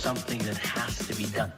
something that has to be done.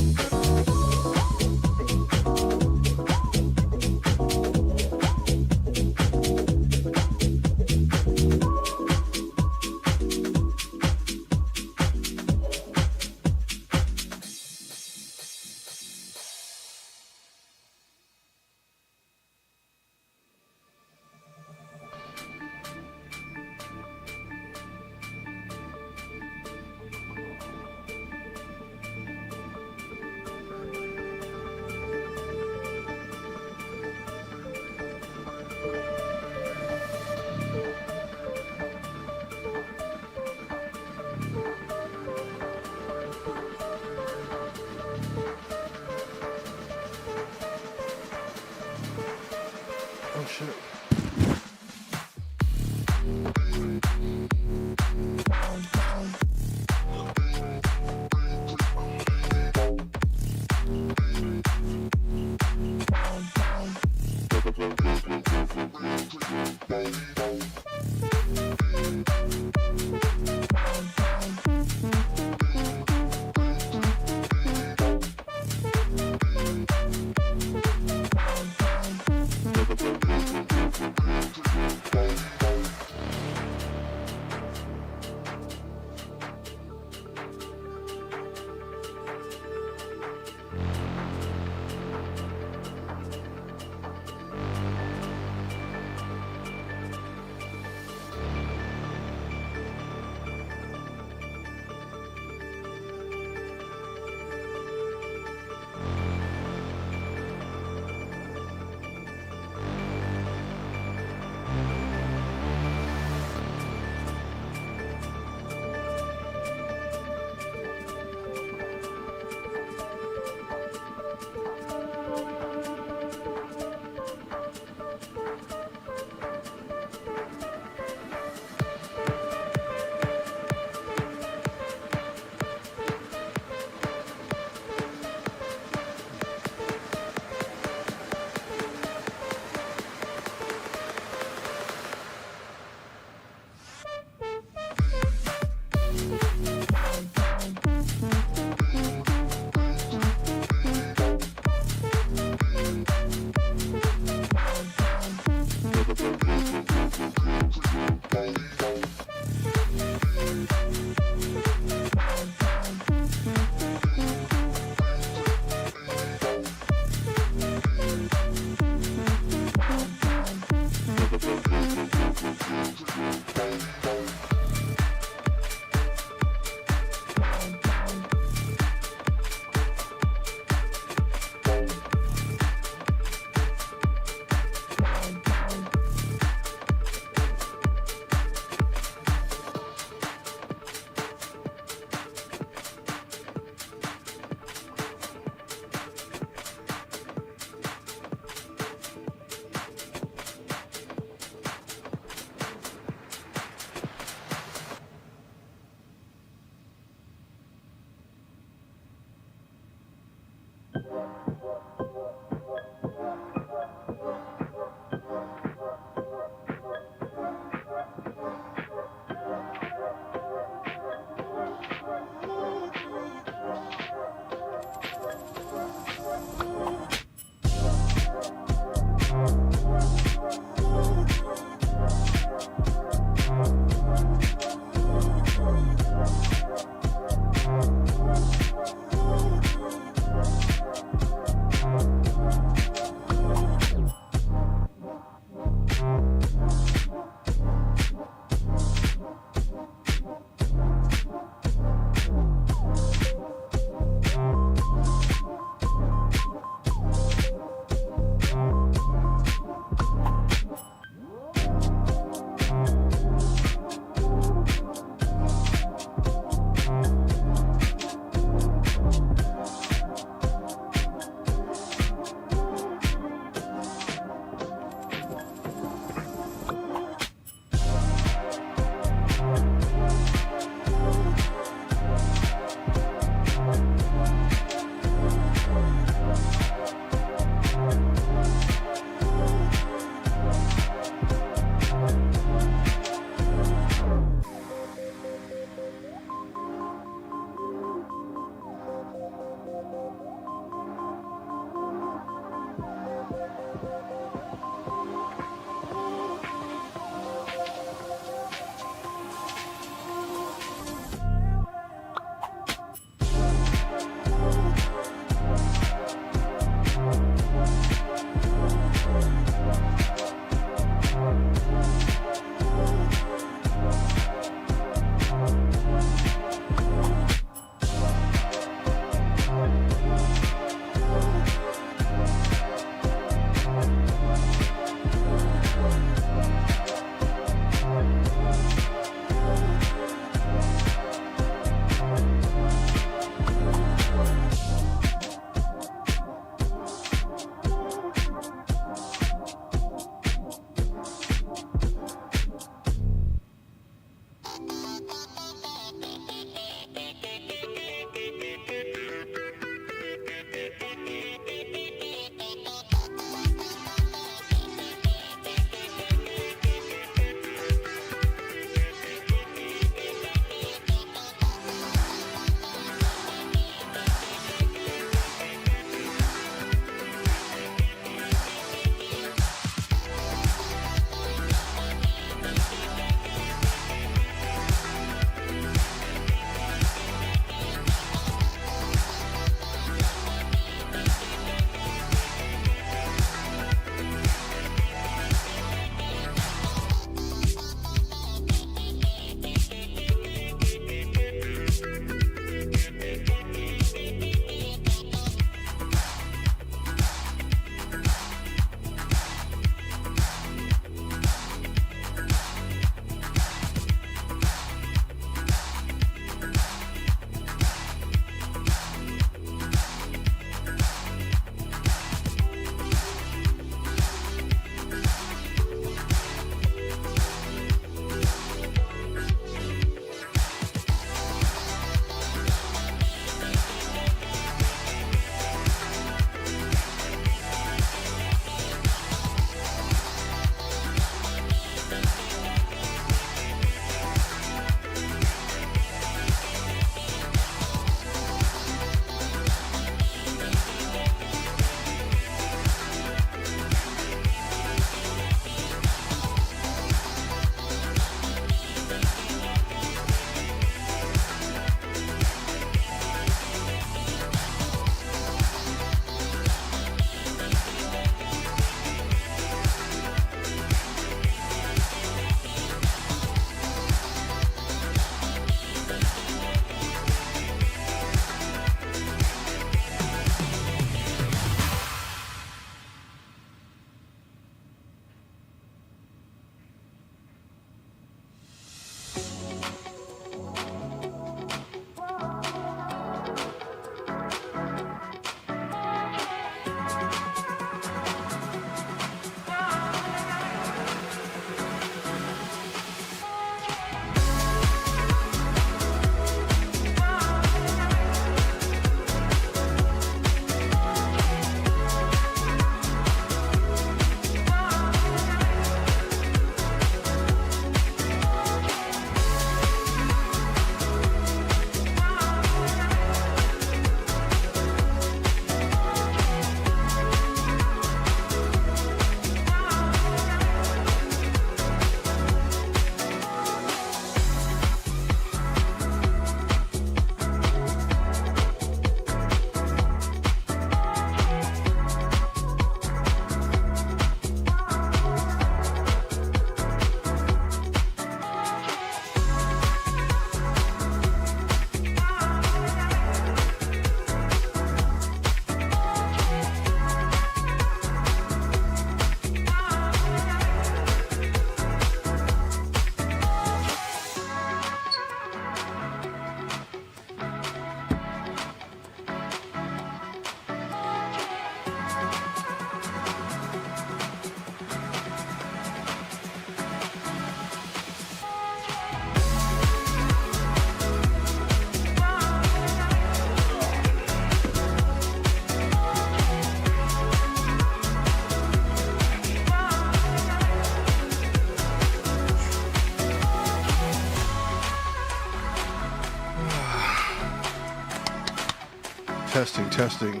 Testing, testing.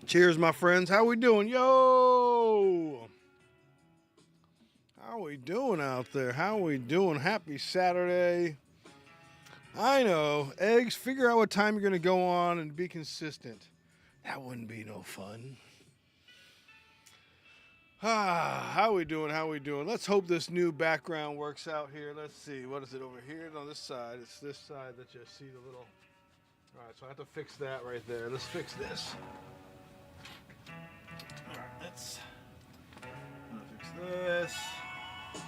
Cheers, my friends. How we doing? Yo! How we doing out there? How we doing? Happy Saturday. I know. Eggs, figure out what time you're going to go on and be consistent. That wouldn't be no fun. How we doing? How we doing? Let's hope this new background works out here. Let's see. What is it over here? On this side. It's this side that you see the little... All right, so I have to fix that right there. Let's fix this. Let's fix this.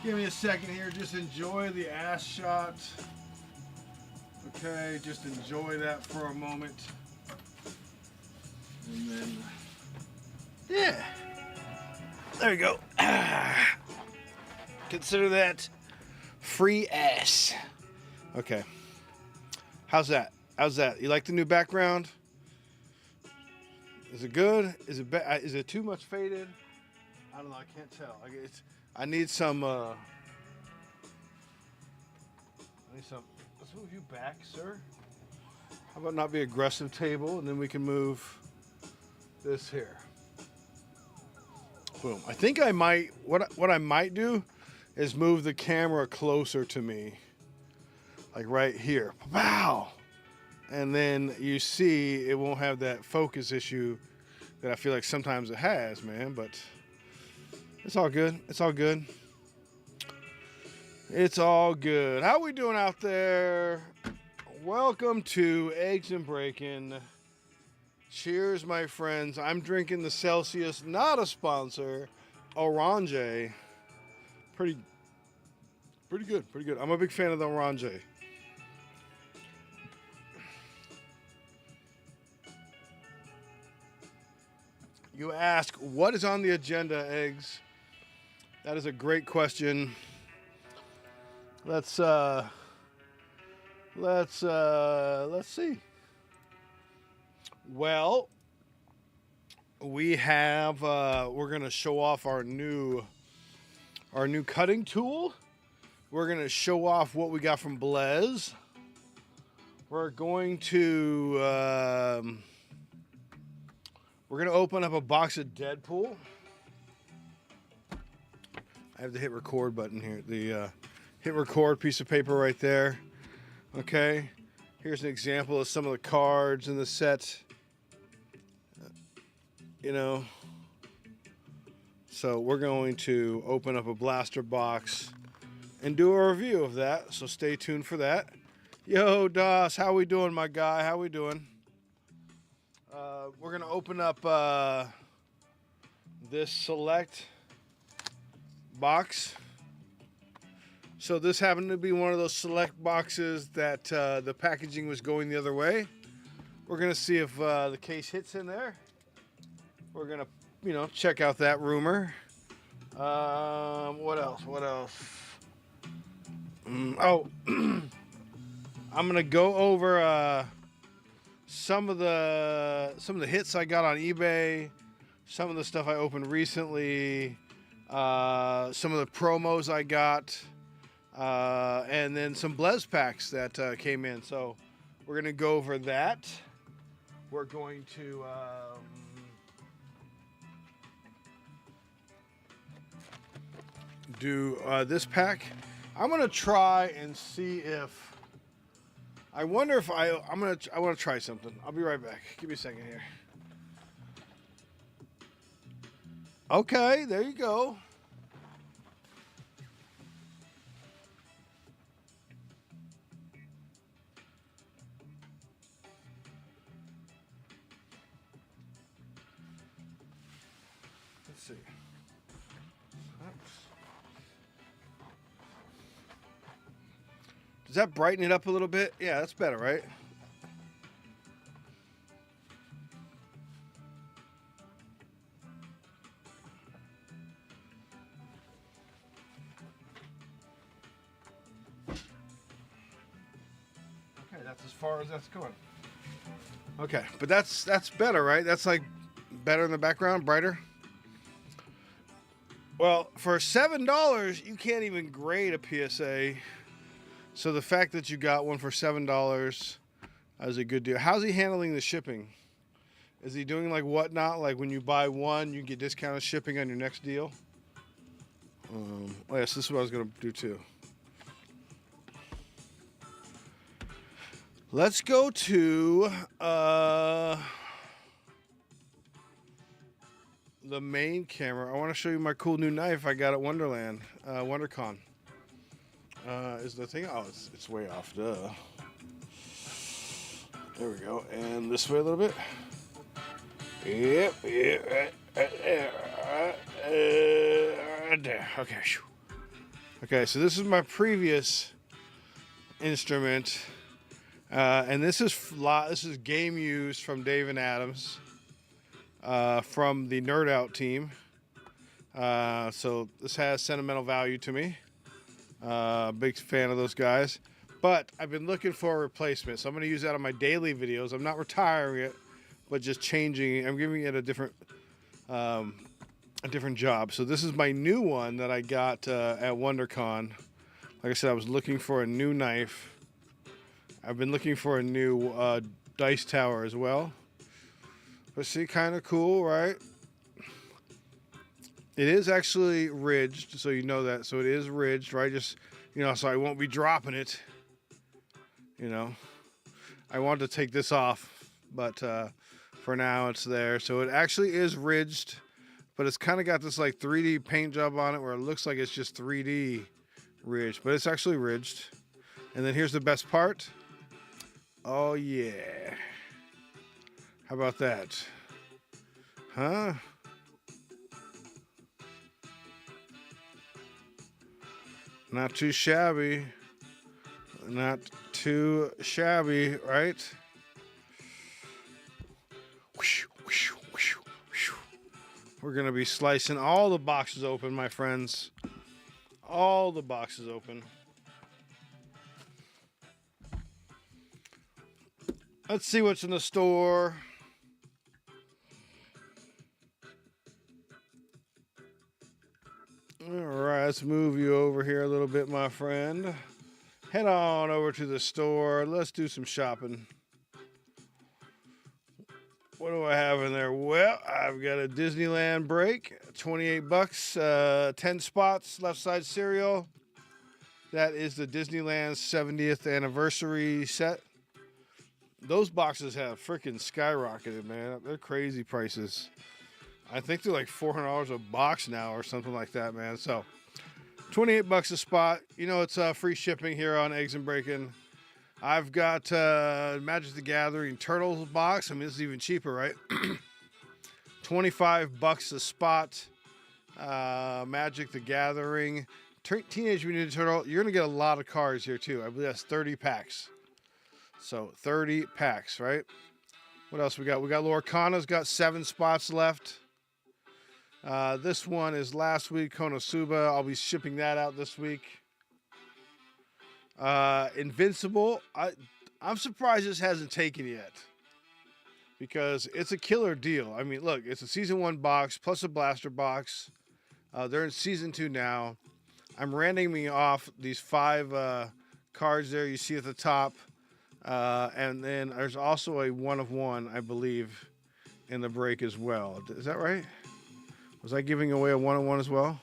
Give me a second here. Just enjoy the ass shot. Okay, just enjoy that for a moment. And then, yeah. There you go. Consider that free ass. Okay. How's that? How's that? You like the new background? Is it good? Is it too much faded? I don't know. I can't tell. I need some. Let's move you back, sir. How about not be aggressive, table, and then we can move this here. Boom. I think I might. What I might do is move the camera closer to me, like right here. Wow. And then you see it won't have that focus issue that I feel like sometimes it has, man. But it's all good. It's all good. It's all good. How we doing out there? Welcome to Eggs and Breakin. Cheers, my friends. I'm drinking the Celsius, not a sponsor, Orange. Pretty good. Pretty good. I'm a big fan of the Orange. You ask, what is on the agenda, Eggs? That is a great question. Let's see. Well, we have we're gonna show off our new cutting tool. We're gonna show off what we got from Blaze. We're going to open up a box of Deadpool. I have the hit record button here. The hit record piece of paper right there. Okay. Here's an example of some of the cards in the set. You know. So we're going to open up a blaster box and do a review of that. So stay tuned for that. Yo, Das, how we doing, my guy? How we doing? We're going to open up this select box. So this happened to be one of those select boxes that the packaging was going the other way. We're going to see if the case hits in there. We're going to, check out that rumor. What else? I'm going to go over some of the hits I got on eBay, some of the stuff I opened recently, some of the promos I got, and then some Blez packs that came in. So we're gonna go over that. We're going to do this pack. I'm gonna try and see if. I wonder if I want to try something. I'll be right back. Give me a second here. Okay, there you go. Let's see. Does that brighten it up a little bit? Yeah, that's better, right? Okay, that's as far as that's going. Okay, but that's better, right? That's like better in the background, brighter. Well, for $7, you can't even grade a PSA. So the fact that you got one for $7 is a good deal. How's he handling the shipping? Is he doing like Whatnot? Like when you buy one, you get discounted shipping on your next deal? Oh yes, this is what I was going to do too. Let's go to the main camera. I want to show you my cool new knife I got at Wonderland, WonderCon. Is the thing? Oh, it's way off. Duh. There we go. And this way a little bit. Yep. There. Okay. Okay. So this is my previous instrument, and this is game used from Dave and Adams, from the Nerd Out team. So this has sentimental value to me. Big fan of those guys, but I've been looking for a replacement, so I'm going to use that on my daily videos. I'm not retiring it, but just changing it. I'm giving it a different job. So this is my new one that I got at WonderCon. Like I said, I was looking for a new knife. I've been looking for a new dice tower as well. But see, kind of cool, right? It is actually ridged, so you know that. So it is ridged, right? Just, so I won't be dropping it. I wanted to take this off, but for now it's there. So it actually is ridged, but it's kind of got this like 3D paint job on it where it looks like it's just 3D ridged, but it's actually ridged. And then here's the best part. Oh yeah. How about that? Huh? Not too shabby. Not too shabby, right? We're going to be slicing all the boxes open, my friends. All the boxes open. Let's see what's in the store. All right, let's move you over here a little bit, my friend. Head on over to the store. Let's do some shopping. What do I have in there? Well, I've got a Disneyland break, $28, 10 spots, left side cereal. That is the Disneyland 70th anniversary set. Those boxes have freaking skyrocketed, man. They're crazy prices. I think they're like $400 a box now or something like that, man. So, $28 a spot. It's free shipping here on Eggs and Breakin. I've got Magic the Gathering Turtles box. I mean, this is even cheaper, right? $25 a spot. Magic the Gathering. Teenage Mutant Ninja Turtle. You're going to get a lot of cards here, too. I believe that's 30 packs. So, 30 packs, right? What else we got? We got Lorcana's got 7 spots left. This one is last week, Konosuba. I'll be shipping that out this week. Invincible. I'm surprised this hasn't taken yet. because it's a killer deal. I mean, look, it's a season 1 box plus a blaster box. They're in season 2 now. I'm randoming off these 5 cards there you see at the top. And then there's also a 1 of 1, I believe, in the break as well. Is that right? Was I giving away a 1 of 1 as well?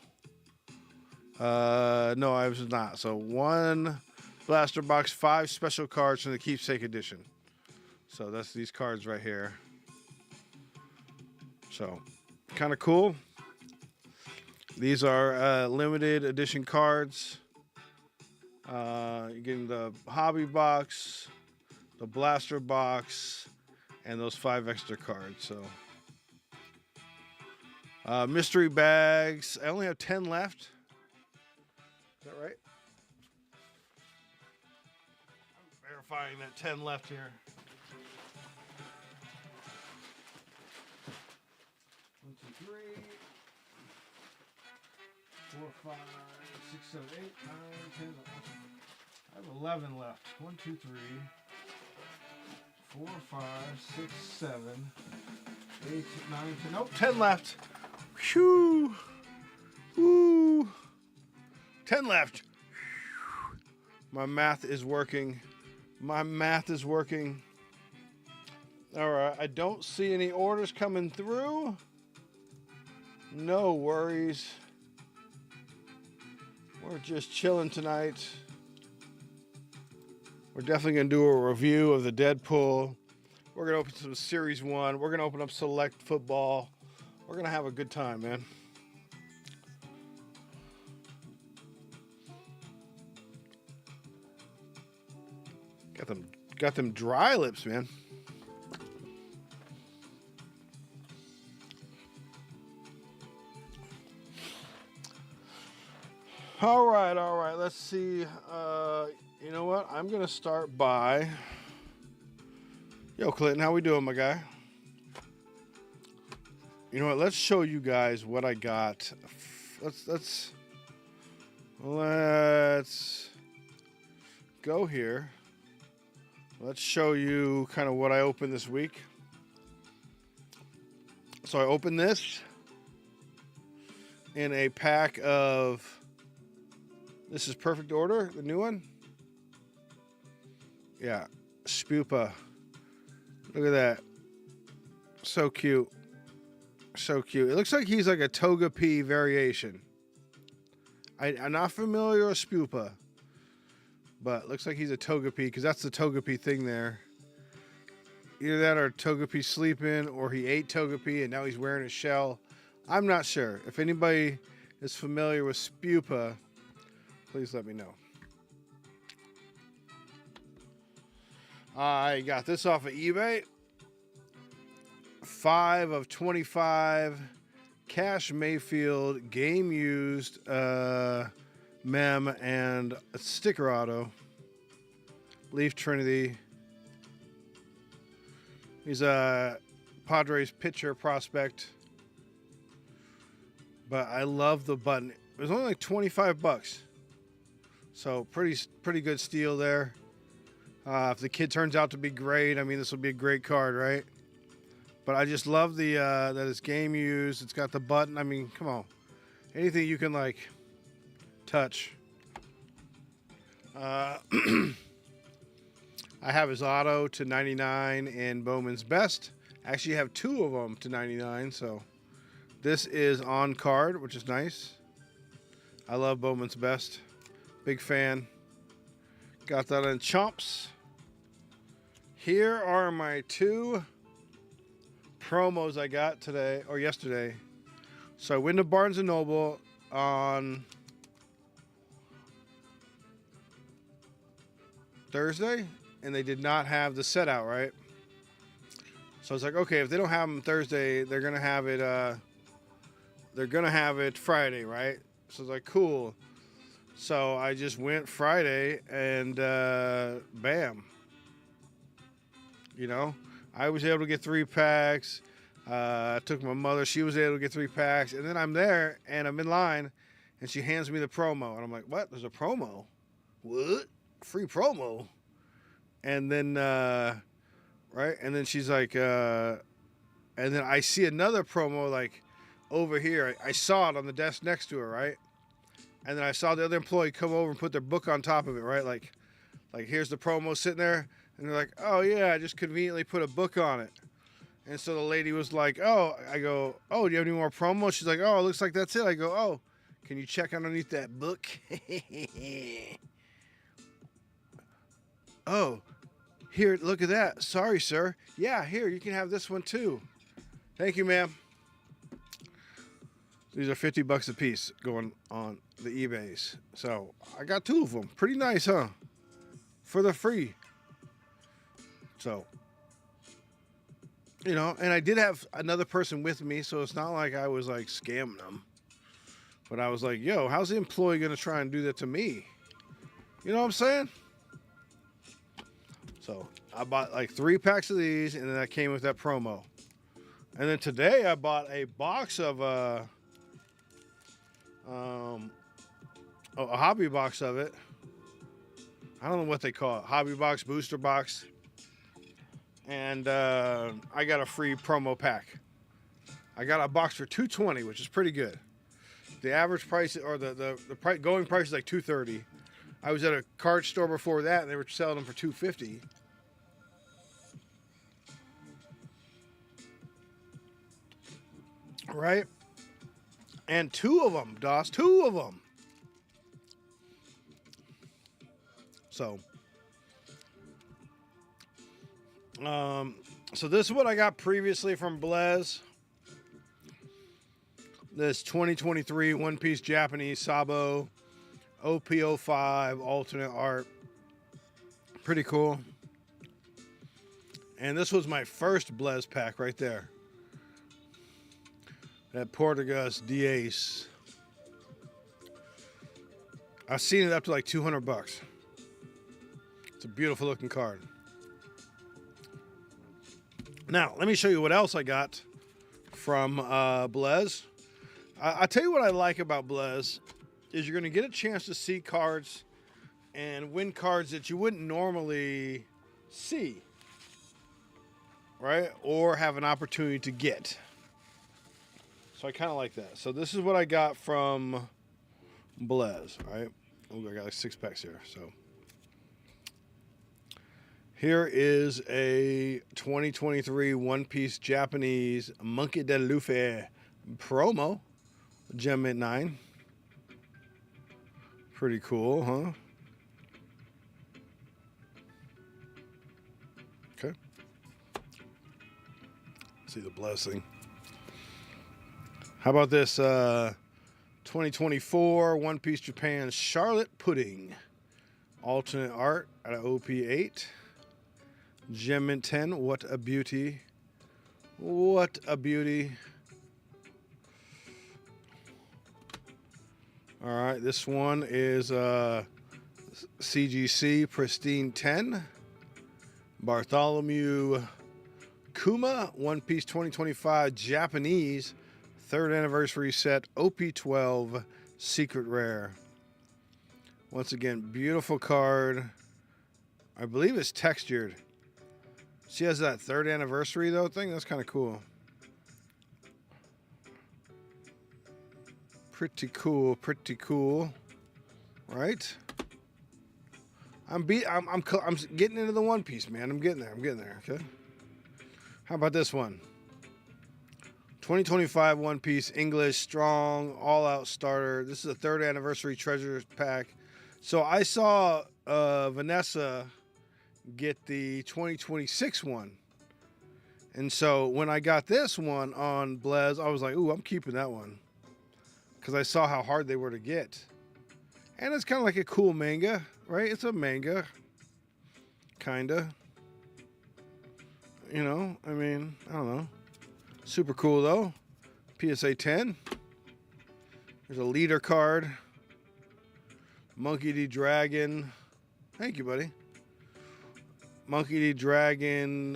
No, I was not. So 1 blaster box, 5 special cards from the keepsake edition. So that's these cards right here. So kind of cool. These are limited edition cards. You're getting the hobby box, the blaster box, and those 5 extra cards. So mystery bags. I only have 10 left. Is that right? I'm verifying that 10 left here. 1, 2, 3, 4, 5, 6, 7, 8, 9, 10. I have 11 left. 1, 2, 3, 4, 5, 6, 7, 8, 9, 10. Nope, 10 left. Whew. Woo. 10 left. My math is working. My math is working. All right, I don't see any orders coming through. No worries. We're just chilling tonight. We're definitely going to do a review of the Deadpool. We're going to open some Series 1. We're going to open up Select Football. We're going to have a good time, man. Got them dry lips, man. All right. Let's see. You know what? I'm gonna start by. Yo, Clinton, how we doing, my guy? You know what? Let's show you guys what I got. Let's go here. Let's show you kind of what I opened this week. So I opened this in a pack of. This is Perfect Order, the new one. Yeah, Spupa. Look at that. So cute. So cute. It looks like he's like a Togepi variation. I'm not familiar with Spupa, but it looks like he's a Togepi because that's the Togepi thing there. Either that or Togepi sleeping, or he ate Togepi and now he's wearing a shell. I'm not sure. If anybody is familiar with Spupa, please let me know. I got this off of eBay. 5 of 25 Cash Mayfield game used mem and a sticker auto. Leaf Trinity. He's a Padres pitcher prospect. But I love the button. It was only like 25 bucks. So pretty good steal there. If the kid turns out to be great, I mean, this will be a great card, right? But I just love the that it's game used. It's got the button. I mean, come on. Anything you can, like, touch. I have his auto to 99 in Bowman's Best. I actually have 2 of them to 99, so this is on card, which is nice. I love Bowman's Best. Big fan. Got that in Chomps. Here are my 2 promos I got today or yesterday. So I went to Barnes & Noble on Thursday, and they did not have the set out, right? So I was like, okay, if they don't have them Thursday, they're gonna have it Friday, right? So I was like, cool. So I just went Friday and bam. You know, I was able to get 3 packs. I took my mother. She was able to get 3 packs. And then I'm there and I'm in line and she hands me the promo. And I'm like, what? There's a promo? What? Free promo? And then right? And then she's like, and then I see another promo like over here. I saw it on the desk next to her, right? And then I saw the other employee come over and put their book on top of it, right? Like here's the promo sitting there, and they're like, oh yeah, I just conveniently put a book on it. And so the lady was like, oh, I go, oh, do you have any more promos? She's like, oh, it looks like that's it. I go, oh, can you check underneath that book? Oh, here, look at that. Sorry, sir. Yeah, here, you can have this one too. Thank you, ma'am. These are $50 a piece going on the eBays. So I got 2 of them. Pretty nice, huh? For the free. So, you know, and I did have another person with me, so it's not like I was like scamming them. But I was like, yo, how's the employee going to try and do that to me? You know what I'm saying? So I bought like 3 packs of these, and then that came with that promo. And then today I bought a box of a hobby box of it. I don't know what they call it. Hobby box, booster box. And I got a free promo pack. I got a box for $220, which is pretty good. The average price, or the going price is like $230. I was at a card store before that, and they were selling them for $250. Right? And 2 of them, DOS, 2 of them. So, so this is what I got previously from Blaze. This 2023 One Piece Japanese Sabo OP05 alternate art. Pretty cool. And this was my first Blaze pack right there. That Portuguese Diaz. I've seen it up to like $200. It's a beautiful looking card. Now, let me show you what else I got from Blaze. I'll tell you what I like about Blaze is you're going to get a chance to see cards and win cards that you wouldn't normally see, right? Or have an opportunity to get. So I kind of like that. So this is what I got from Blaze, right? Oh, I got like 6 packs here. So here is a 2023 One Piece Japanese Monkey D. Luffy promo, Gem Mint 9. Pretty cool, huh? Okay. See the blessing. How about this 2024 One Piece Japan Charlotte Pudding alternate art out of OP8. Gem Mint 10. What a beauty. What a beauty. All right, this one is CGC Pristine 10. Bartholomew Kuma One Piece 2025 Japanese 3rd anniversary set OP12 Secret Rare. Once again, beautiful card. I believe it's textured. She has that 3rd anniversary though thing. That's kind of cool. Pretty cool, pretty cool. Right? I'm getting into the One Piece, man. I'm getting there, okay? How about this one? 2025 One Piece English Strong All-Out Starter. This is a 3rd anniversary treasure pack. So I saw Vanessa get the 2026 one. And so when I got this one on Blaze, I was like, ooh, I'm keeping that one. Because I saw how hard they were to get. And it's kind of like a cool manga, right? It's a manga. Kinda. You know, I mean, I don't know. Super cool though. PSA 10. There's a leader card. Monkey D. Dragon. Thank you, buddy. Monkey D. Dragon.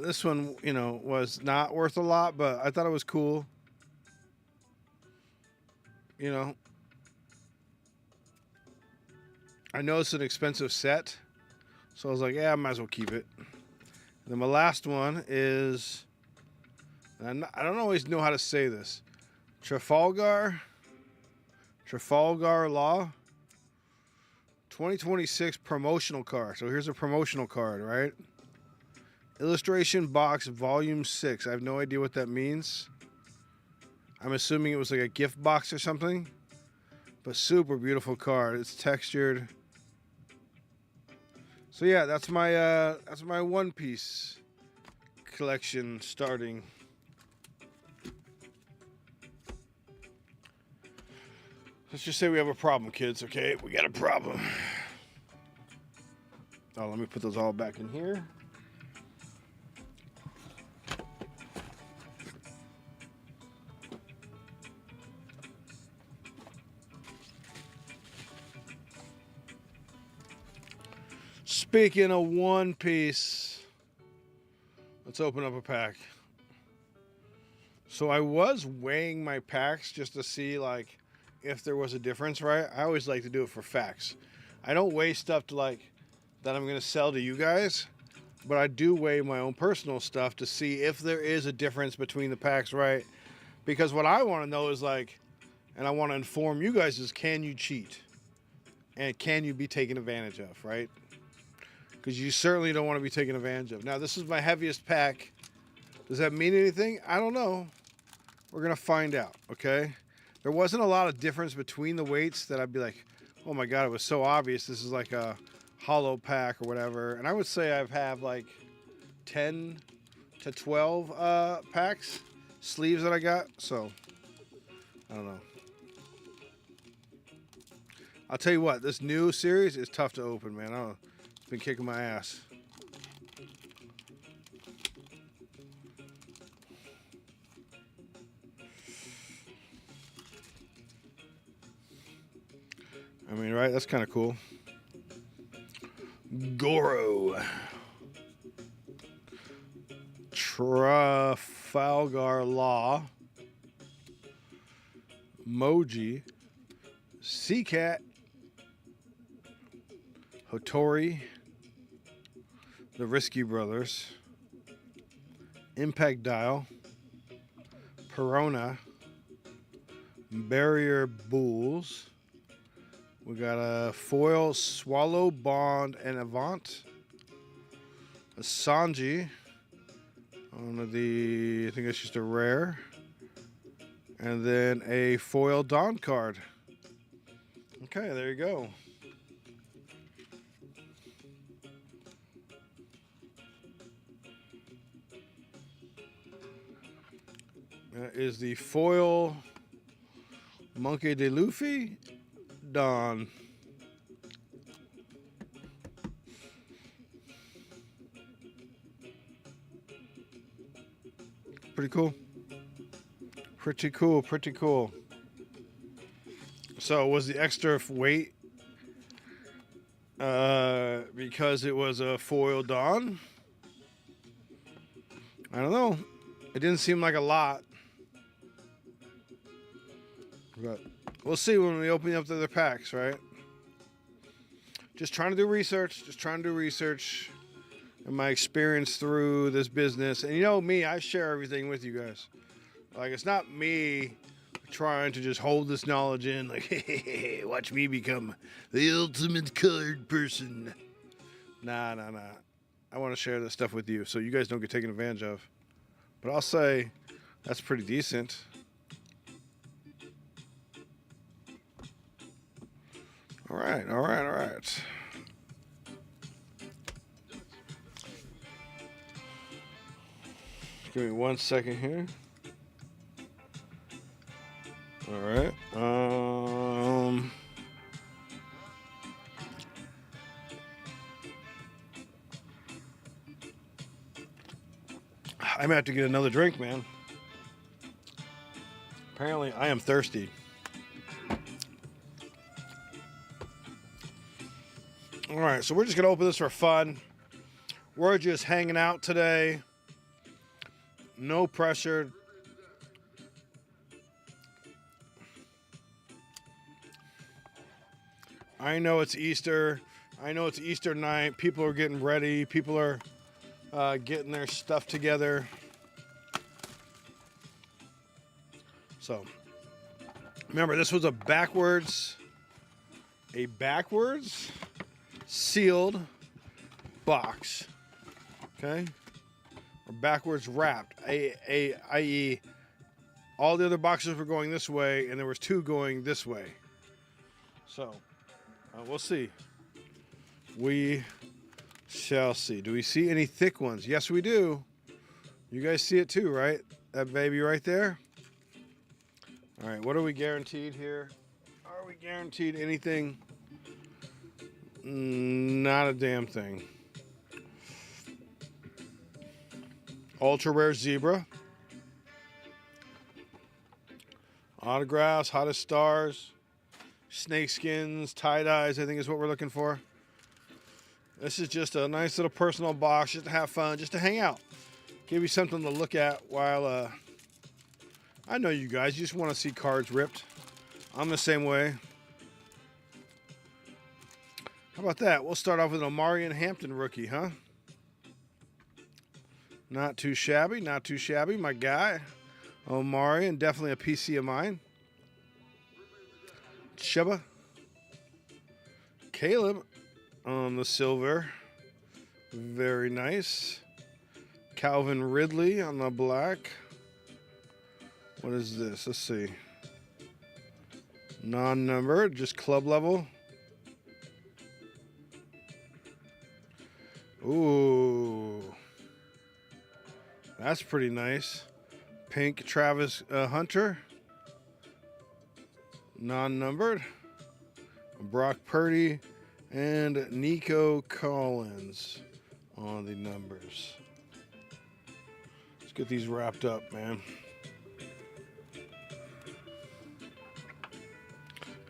This one, you know, was not worth a lot, but I thought it was cool. You know. I know it's an expensive set. So I was like, yeah, I might as well keep it. Then my last one is, I don't always know how to say this, Trafalgar Law 2026 promotional card. So here's a promotional card, right? Illustration box volume 6. I have no idea what that means. I'm assuming it was like a gift box or something. But super beautiful card. It's textured. So yeah, that's my One Piece collection starting. Let's just say we have a problem, kids, okay? We got a problem. Oh, let me put those all back in here. Speaking of One Piece, let's open up a pack. So I was weighing my packs just to see like if there was a difference, right? I always like to do it for facts. I don't weigh stuff to like that I'm gonna sell to you guys, but I do weigh my own personal stuff to see if there is a difference between the packs, right? Because what I want to know is like, and I want to inform you guys is, can you cheat? And can you be taken advantage of, right? Because you certainly don't want to be taken advantage of. Now, this is my heaviest pack. Does that mean anything? I don't know. We're going to find out, okay? There wasn't a lot of difference between the weights that I'd be like, oh my God, it was so obvious. This is like a hollow pack or whatever. And I would say I've had like 10 to 12 packs, sleeves that I got. So, I don't know. I'll tell you what, this new series is tough to open, man. I don't know. It's been kicking my ass. I mean, right? That's kind of cool. Goro. Trafalgar Law. Moji. Seacat. Hotori. The Risky Brothers. Impact Dial. Perona. Barrier Bulls. We got a foil Swallow, Bond, and Avant. A Sanji. One of the, I think it's just a rare. And then a foil Dawn card. Okay, there you go. That is the foil Monkey D. Luffy Dawn. Pretty cool. Pretty cool, pretty cool. So was the extra weight because it was a foil Dawn? I don't know. It didn't seem like a lot. But we'll see when we open up the other packs, right? Just trying to do research. And my experience through this business. And you know me, I share everything with you guys. Like, it's not me trying to just hold this knowledge in. Like, hey, watch me become the ultimate card person. Nah. I want to share this stuff with you so you guys don't get taken advantage of. But I'll say that's pretty decent. All right. Give me 1 second here. All right. I'm gonna have to get another drink, man. Apparently, I am thirsty. All right, so we're just gonna open this for fun. We're just hanging out today. No pressure. I know it's Easter. I know it's Easter night. People are getting ready. People are getting their stuff together. So, remember, this was a backwards sealed box, okay? Or backwards wrapped, i.e. all the other boxes were going this way, and there was 2 going this way. So, we'll see. We shall see. Do we see any thick ones? Yes, we do. You guys see it too, right? That baby right there? All right, what are we guaranteed here? Are we guaranteed anything? Not a damn thing. Ultra rare zebra. Autographs, hottest stars, snake skins, tie-dyes, I think is what we're looking for. This is just a nice little personal box, just to have fun, just to hang out. Give you something to look at while, I know you guys, you just want to see cards ripped. I'm the same way. How about that? We'll start off with an Omarion Hampton rookie, huh? Not too shabby, not too shabby, my guy. Omarion, definitely a PC of mine. Chuba. Caleb on the silver. Very nice. Calvin Ridley on the black. What is this? Let's see. Non-numbered, just club level. Ooh. That's pretty nice. Pink Travis Hunter. Non-numbered. Brock Purdy and Nico Collins on the numbers. Let's get these wrapped up, man.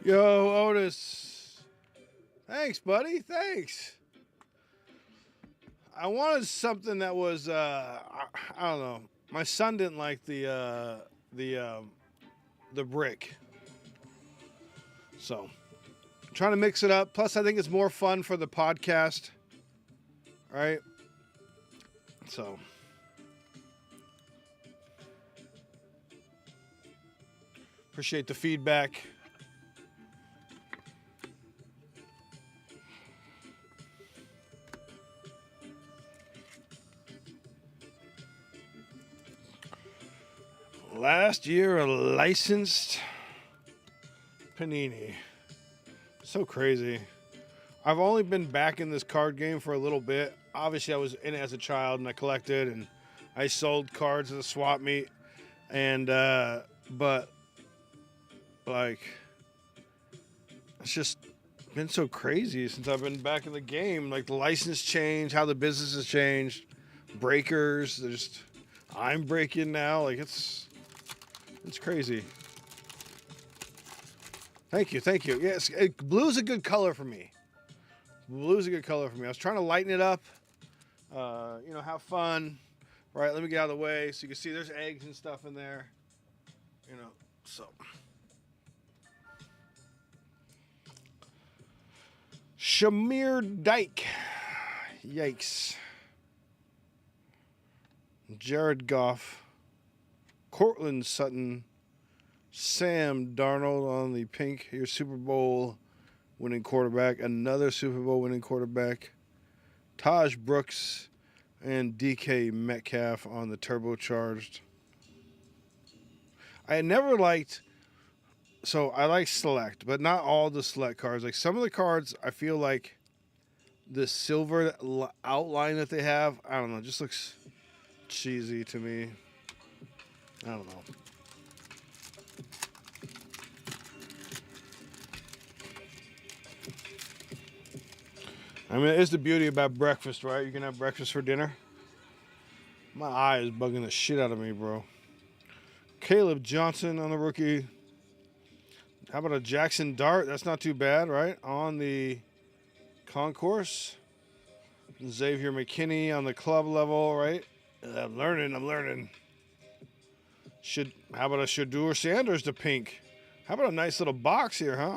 Yo, Otis. Thanks, buddy. Thanks. I wanted something that was, I don't know. My son didn't like the brick. So, I'm trying to mix it up. Plus, I think it's more fun for the podcast. All right? So, appreciate the feedback. Last year, a licensed Panini. So crazy. I've only been back in this card game for a little bit. Obviously, I was in it as a child and I collected and I sold cards at the swap meet. And, but, like, it's just been so crazy since I've been back in the game. Like, the license change, how the business has changed. Breakers, I'm breaking now. Like, it's crazy. Thank you, thank you. Yes, blue's a good color for me. Blue's a good color for me. I was trying to lighten it up, have fun. Right, let me get out of the way so you can see there's eggs and stuff in there. So. Shamir Dyke. Yikes. Jared Goff. Cortland Sutton, Sam Darnold on the pink, your Super Bowl winning quarterback, another Super Bowl winning quarterback, Taj Brooks, and DK Metcalf on the turbocharged. I never liked, so I like select, but not all the select cards. Like some of the cards, I feel like the silver outline that they have, I don't know, just looks cheesy to me. I don't know. I mean, it's the beauty about breakfast, right? You can have breakfast for dinner. My eye is bugging the shit out of me, bro. Caleb Johnson on the rookie. How about a Jackson Dart? That's not too bad, right? On the concourse. Xavier McKinney on the club level, right? I'm learning. How about a Shadur Sanders to pink? How about a nice little box here, huh?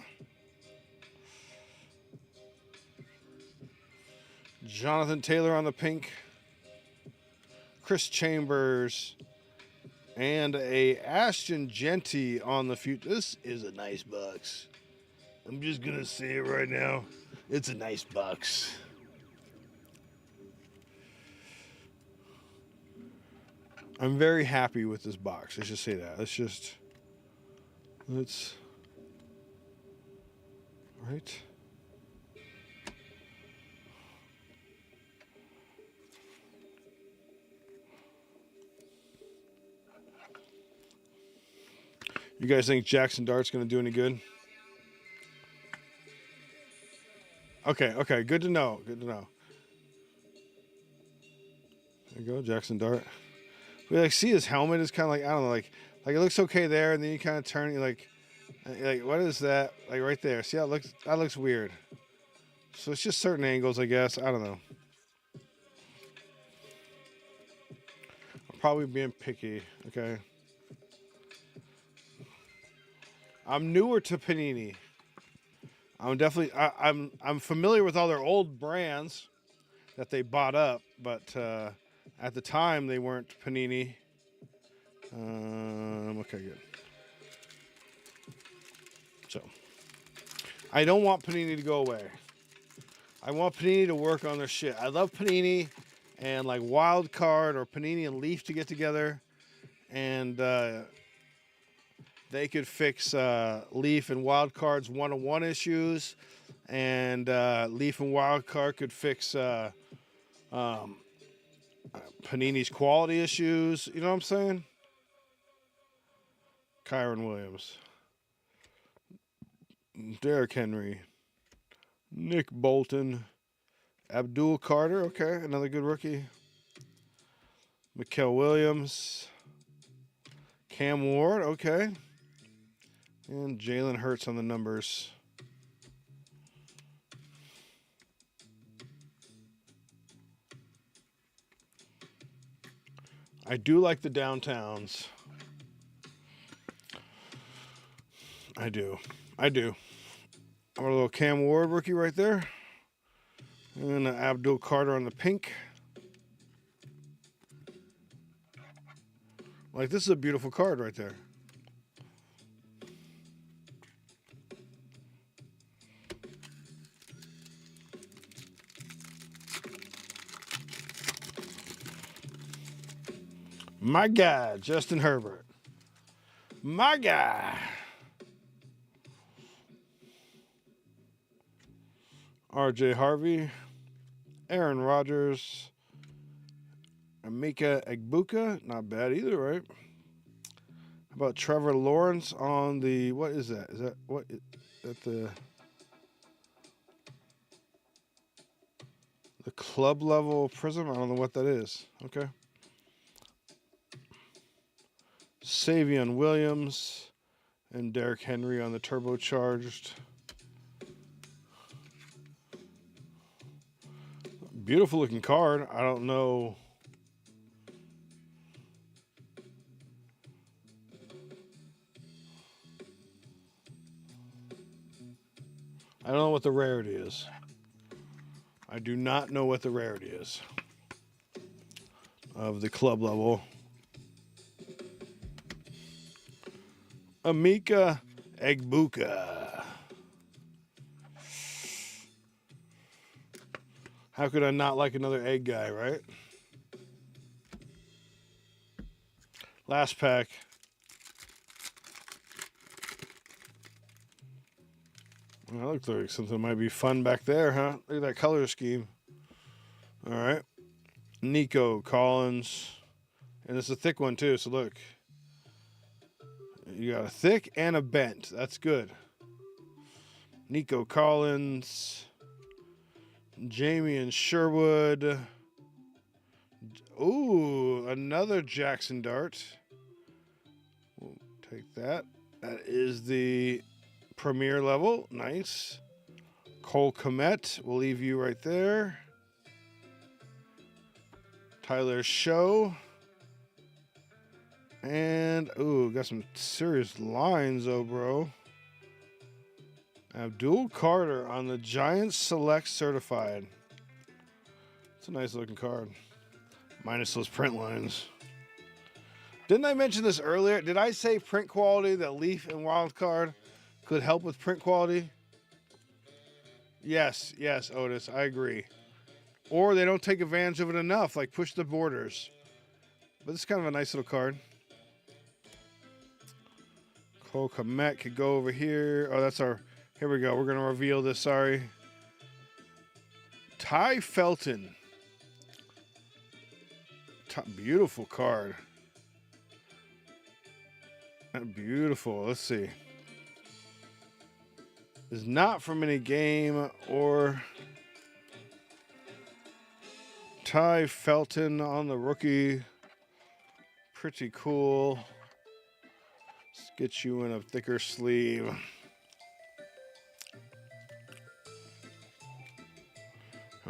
Jonathan Taylor on the pink. Chris Chambers, and a Ashton Genty on the future. This is a nice box. I'm just gonna say it right now. It's a nice box. I'm very happy with this box. Let's just say that. Let's right. You guys think Jackson Dart's going to do any good? Okay, good to know. Good to know. There you go, Jackson Dart. We like see his helmet is kind of like, I don't know, like it looks okay there, and then you kind of turn, you're like what is that? Like right there. See how it looks? That looks weird. So it's just certain angles, I guess. I don't know. I'm probably being picky. Okay. I'm newer to Panini. I'm definitely I'm familiar with all their old brands that they bought up, but at the time they weren't Panini. Okay, good. So I don't want Panini to go away. I want Panini to work on their shit. I love Panini and like Wild Card or Panini and Leaf to get together, and they could fix Leaf and Wild Card's one-on-one issues, and Leaf and Wild Card could fix Panini's quality issues. You know what I'm saying? Kyron Williams, Derrick Henry, Nick Bolton, Abdul Carter. Okay, another good rookie. Mikael Williams, Cam Ward. Okay. And Jalen Hurts on the numbers. I do like the downtowns. I do. Our little Cam Ward rookie right there. And Abdul Carter on the pink. Like, this is a beautiful card right there. My guy, Justin Herbert. My guy. RJ Harvey. Aaron Rodgers. Emeka Egbuka. Not bad either, right? How about Trevor Lawrence on the... What is that? Is that... What? Is that the club level prism? I don't know what that is. Okay. Savion Williams and Derrick Henry on the turbocharged. Beautiful looking card. I don't know. I don't know what the rarity is. I do not know what the rarity is of the club level. Emeka Egbuka. How could I not like another egg guy, right? Last pack. Well, that looks like something might be fun back there, huh? Look at that color scheme. All right. Nico Collins. And it's a thick one, too, so look. You got a thick and a bent. That's good. Nico Collins. Jamie and Sherwood. Ooh, another Jackson Dart. We'll take that. That is the premier level. Nice. Cole Kmet. We'll leave you right there. Tyler Show. And, ooh, got some serious lines, though, bro. Abdul Carter on the Giants Select Certified. It's a nice looking card. Minus those print lines. Didn't I mention this earlier? Did I say print quality that Leaf and Wildcard could help with print quality? Yes, Otis, I agree. Or they don't take advantage of it enough, like push the borders. But it's kind of a nice little card. Cole Komet could go over here. Oh, that's our... Here we go. We're going to reveal this, sorry. Ty Felton. Beautiful card. Beautiful. Let's see. Is not from any game or... Ty Felton on the rookie. Pretty cool. Let's get you in a thicker sleeve.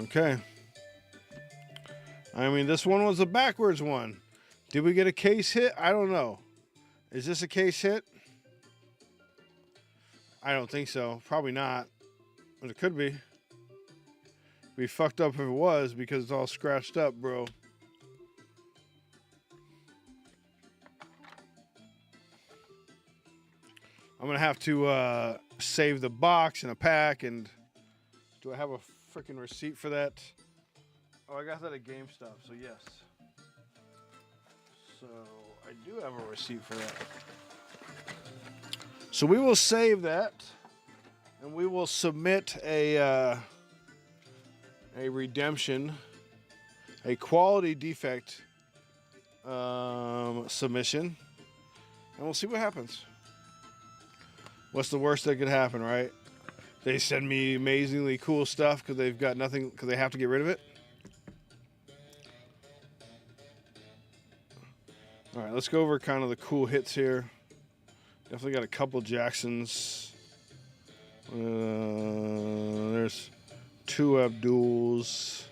Okay. I mean, this one was a backwards one. Did we get a case hit? I don't know. Is this a case hit? I don't think so. Probably not. But it could be. Be fucked up if it was because it's all scratched up, bro. I'm gonna have to save the box in a pack. And do I have a freaking receipt for that? Oh, I got that at GameStop, so yes. So I do have a receipt for that. So we will save that, and we will submit a redemption, a quality defect submission, and we'll see what happens. What's the worst that could happen, right? They send me amazingly cool stuff because they've got nothing, because they have to get rid of it. All right, let's go over kind of the cool hits here. Definitely got a couple Jacksons. There's 2 Abduls,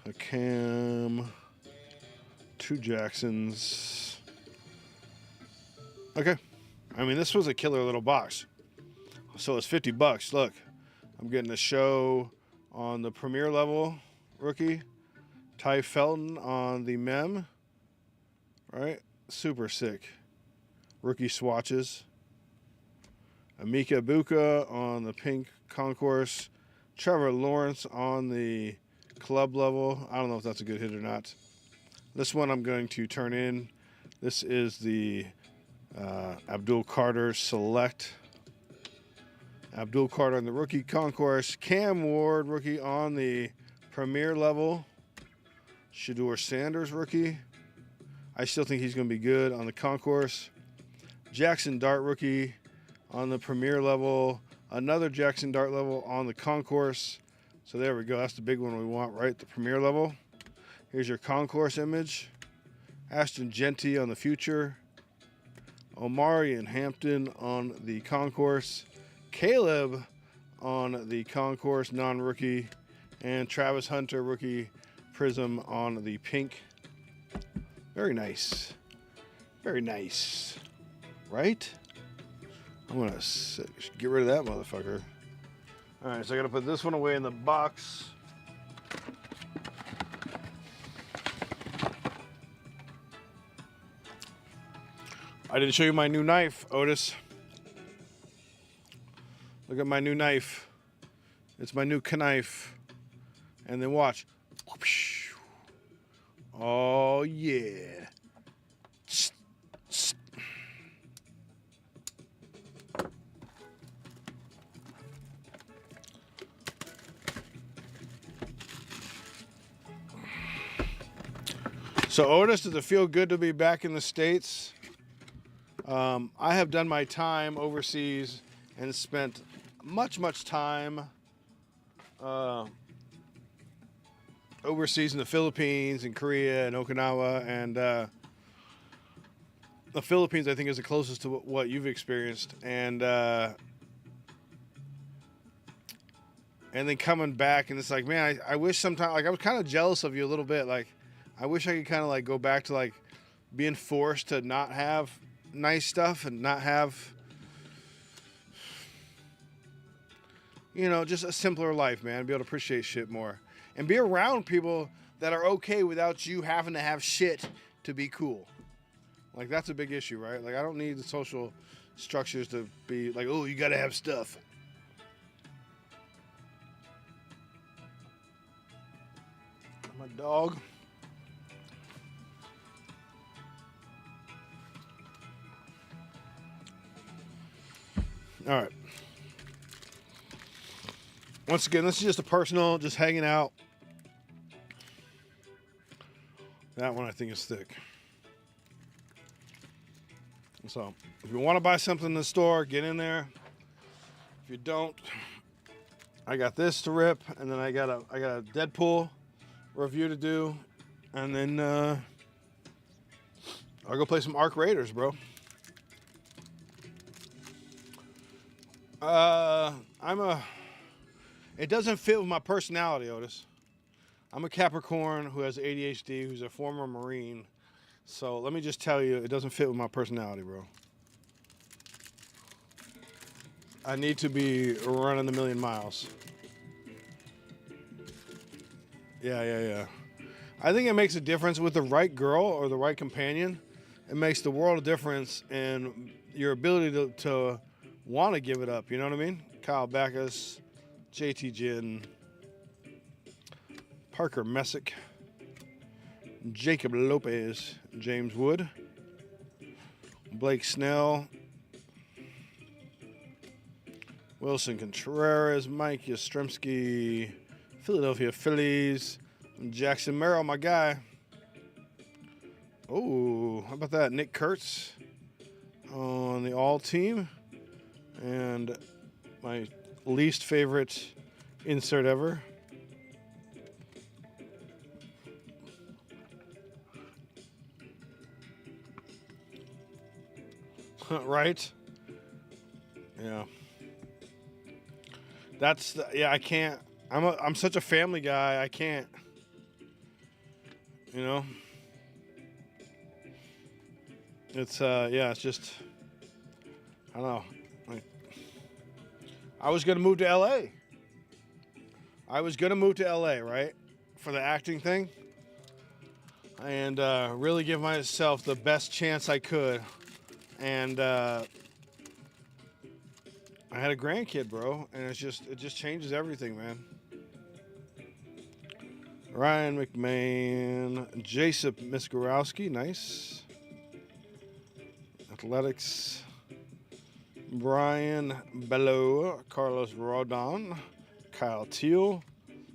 a Cam, 2 Jacksons. Okay. I mean, this was a killer little box. So it's $50. Look, I'm getting a show on the premier level rookie. Ty Felton on the mem. Right? Super sick. Rookie swatches. Amika Ibuka on the pink concourse. Trevor Lawrence on the club level. I don't know if that's a good hit or not. This one I'm going to turn in. This is the Abdul Carter Select. Abdul Carter on the rookie concourse. Cam Ward, rookie on the premier level. Shedeur Sanders, rookie. I still think he's going to be good on the concourse. Jackson Dart, rookie on the premier level. Another Jackson Dart level on the concourse. So there we go. That's the big one we want, right? The premier level. Here's your concourse image. Ashton Genty on the future. Omari and Hampton on the concourse. Caleb on the concourse, non-rookie. And Travis Hunter, rookie prism on the pink. Very nice. Very nice. Right? I'm going to get rid of that motherfucker. All right, so I got to put this one away in the box. I didn't show you my new knife, Otis. Look at my new knife. It's my new knife. And then watch. Oh, yeah. So, Otis, does it feel good to be back in the States? I have done my time overseas and spent much time overseas in the Philippines and Korea and Okinawa, and the Philippines I think is the closest to what you've experienced, and then coming back, and it's like, man, I wish sometimes, like, I was kind of jealous of you a little bit, like I wish I could kind of like go back to like being forced to not have nice stuff and not have, you know, just a simpler life, man. Be able to appreciate shit more and be around people that are okay without you having to have shit to be cool. Like, that's a big issue, right? Like, I don't need the social structures to be like, oh, you gotta have stuff. My dog. All right. Once again, this is just a personal, just hanging out. That one I think is thick. So, if you want to buy something in the store, get in there. If you don't, I got this to rip, and then I got a Deadpool review to do, and then I'll go play some Ark Raiders, bro. It doesn't fit with my personality, Otis. I'm a Capricorn who has ADHD, who's a former Marine. So let me just tell you, it doesn't fit with my personality, bro. I need to be running a million miles. Yeah. I think it makes a difference with the right girl or the right companion. It makes the world of difference in your ability to want to give it up. You know what I mean? Kyle Backus, JT Ginn, Parker Messick, Jacob Lopez, James Wood, Blake Snell, Wilson Contreras, Mike Yastrzemski, Philadelphia Phillies, Jackson Merrill, my guy. Oh, how about that? Nick Kurtz on the all team. And my least favorite insert ever. Right? Yeah. I can't. I'm such a family guy. I can't. You know? It's it's just, I don't know. Like, I was going to move to LA. Right? For the acting thing. And really give myself the best chance I could. And I had a grandkid, bro, and it just changes everything, man. Ryan McMahon, Jason Miskorowski, nice. Athletics, Brian Bello, Carlos Rodon, Kyle Teal,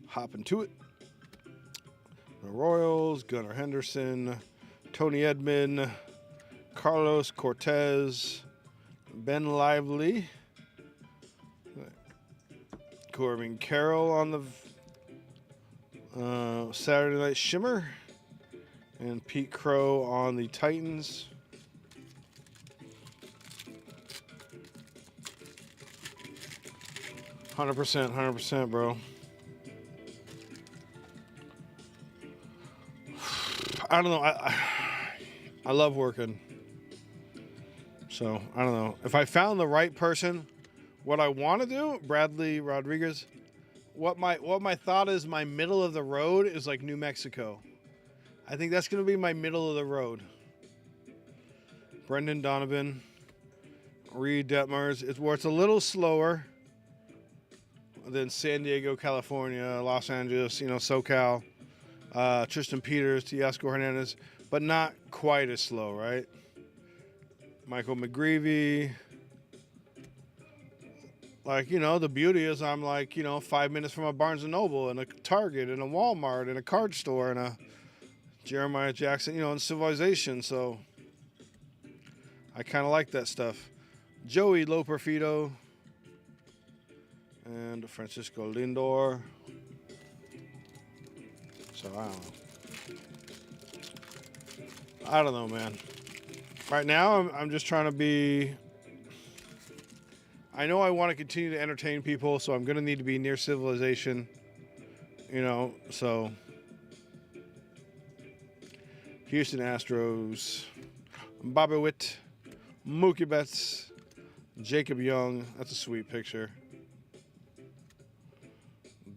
hopping to it. The Royals, Gunnar Henderson, Tony Edmond, Carlos Cortez, Ben Lively, Corbin Carroll on the Saturday Night Shimmer, and Pete Crow on the Titans. Hundred percent, bro. I don't know. I love working. So I don't know. If I found the right person, what I want to do, Bradley Rodriguez. What my thought is, my middle of the road is like New Mexico. I think that's gonna be my middle of the road. Brendan Donovan, Reed Detmers. It's where it's a little slower than San Diego, California, Los Angeles, SoCal. Tristan Peters, Teoscar Hernandez, but not quite as slow, right? Michael McGreevy. Like, the beauty is I'm like, 5 minutes from a Barnes & Noble and a Target and a Walmart and a card store and a Jeremiah Jackson, and Civilization. So I kind of like that stuff. Joey Loperfido and Francisco Lindor. So I don't know, man. Right now, I'm just trying to be. I know I want to continue to entertain people, so I'm going to need to be near Civilization, so. Houston Astros, Bobby Witt, Mookie Betts, Jacob Young. That's a sweet picture.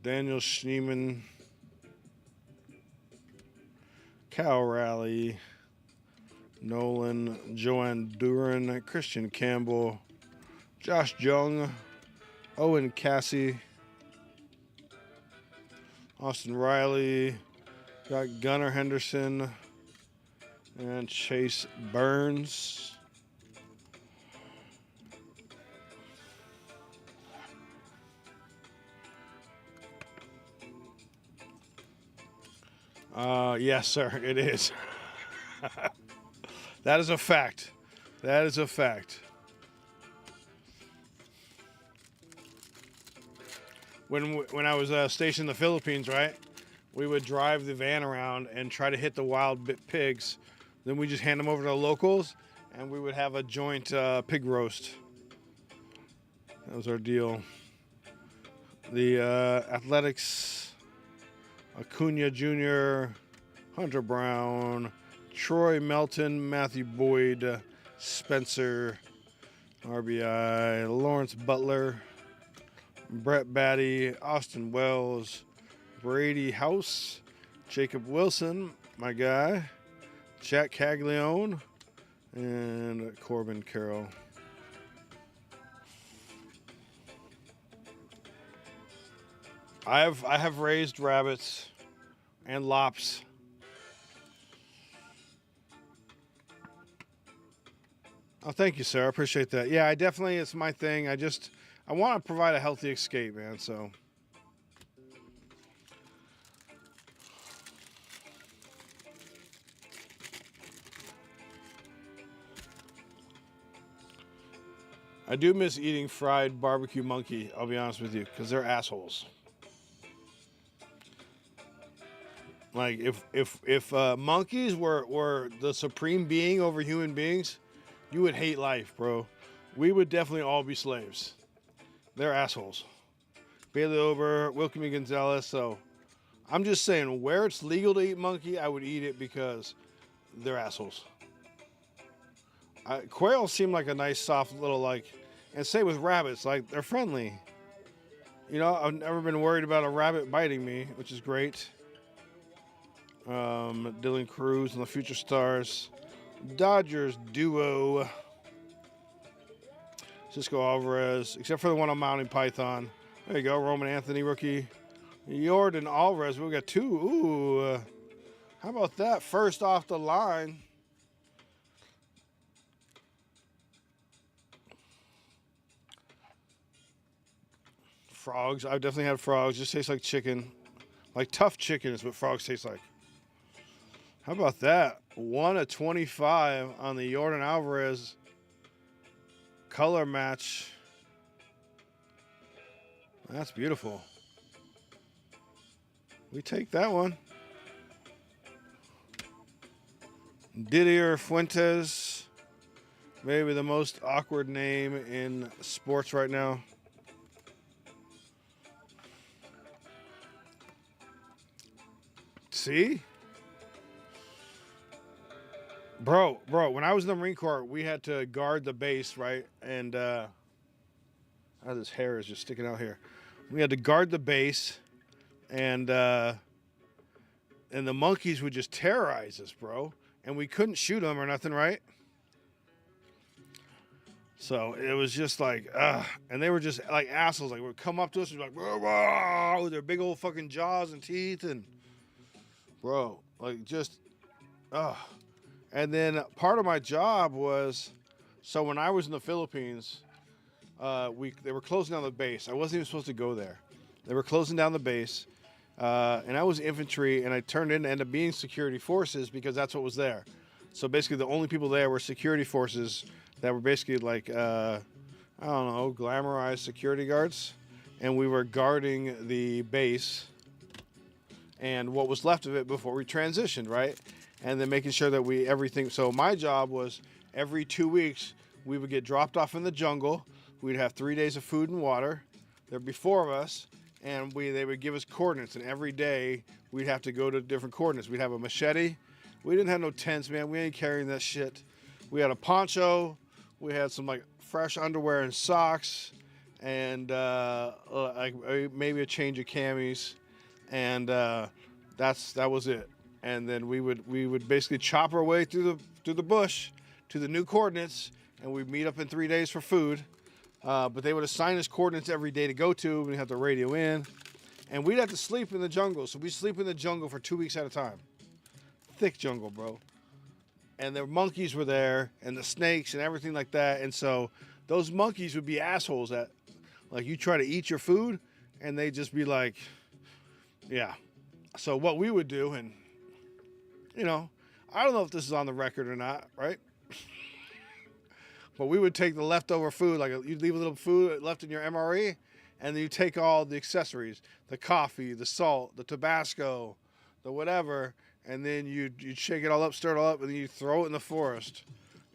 Daniel Schneemann. Cal Raleigh, Nolan, Joanne Duran, Christian Campbell, Josh Jung, Owen Cassie, Austin Riley, got Gunnar Henderson, and Chase Burns. Yes, sir, it is. That is a fact. That is a fact. When I was stationed in the Philippines, right, we would drive the van around and try to hit the wild pigs. Then we just hand them over to the locals, and we would have a joint pig roast. That was our deal. The Athletics, Acuna Jr., Hunter Brown, Troy Melton, Matthew Boyd, Spencer, RBI, Lawrence Butler, Brett Batty, Austin Wells, Brady House, Jacob Wilson, my guy, Jack Caglione, and Corbin Carroll. I have raised rabbits and lops. Oh, thank you, sir. I appreciate that. Yeah, I definitely, it's my thing. I want to provide a healthy escape, man. So. I do miss eating fried barbecue monkey, I'll be honest with you, because they're assholes. Like, if monkeys were the supreme being over human beings, you would hate life, bro. We would definitely all be slaves. They're assholes. Bailey Ober, Wilkemy Gonzalez. So I'm just saying, where it's legal to eat monkey, I would eat it because they're assholes. Quail seem like a nice, soft little, like, and same with rabbits, like, they're friendly. You know, I've never been worried about a rabbit biting me, which is great. Dylan Cruz and the Future Stars. Dodgers duo. Cisco Alvarez, except for the one on Mountain Python. There you go, Roman Anthony rookie. Jordan Alvarez, we got two. Ooh, how about that? First off the line. Frogs, I've definitely had frogs. Just tastes like chicken. Like tough chicken is what frogs taste like. How about that? 1/25 on the Jordan Alvarez color match. That's beautiful. We take that one. Didier Fuentes. Maybe the most awkward name in sports right now. See? Bro, when I was in the Marine Corps, we had to guard the base, right? And this hair is just sticking out here. We had to guard the base, and the monkeys would just terrorize us, bro. And we couldn't shoot them or nothing, right? So it was just like, and they were just like assholes. Like, would come up to us and be like, "Rah, rah," with their big old fucking jaws and teeth, and bro, like just, And then part of my job was, so when I was in the Philippines, they were closing down the base. I wasn't even supposed to go there. They were closing down the base, and I was infantry, and I turned in to end up being security forces because that's what was there. So basically, the only people there were security forces that were basically like, I don't know, glamorized security guards, and we were guarding the base and what was left of it before we transitioned, right? And then making sure that everything. So my job was every 2 weeks we would get dropped off in the jungle. We'd have 3 days of food and water. There'd be 4 of us, and they would give us coordinates. And every day we'd have to go to different coordinates. We'd have a machete. We didn't have no tents, man. We ain't carrying that shit. We had a poncho. We had some like fresh underwear and socks, and like maybe a change of camis, and that was it. and then we would basically chop our way through the bush to the new coordinates, and we'd meet up in 3 days for food. But they would assign us coordinates every day to go to. We'd have to radio in, and we'd have to sleep in the jungle. So we sleep in the jungle for 2 weeks at a time. Thick jungle, bro. And the monkeys were there, and the snakes and everything like that. And so those monkeys would be assholes that, like, you try to eat your food, and they just be like, yeah. So what we would do, and you know, I don't know if this is on the record or not, right? But we would take the leftover food, like you'd leave a little food left in your MRE, and then you take all the accessories, the coffee, the salt, the Tabasco, the whatever, and then you'd shake it all up, stir it all up, and then you throw it in the forest.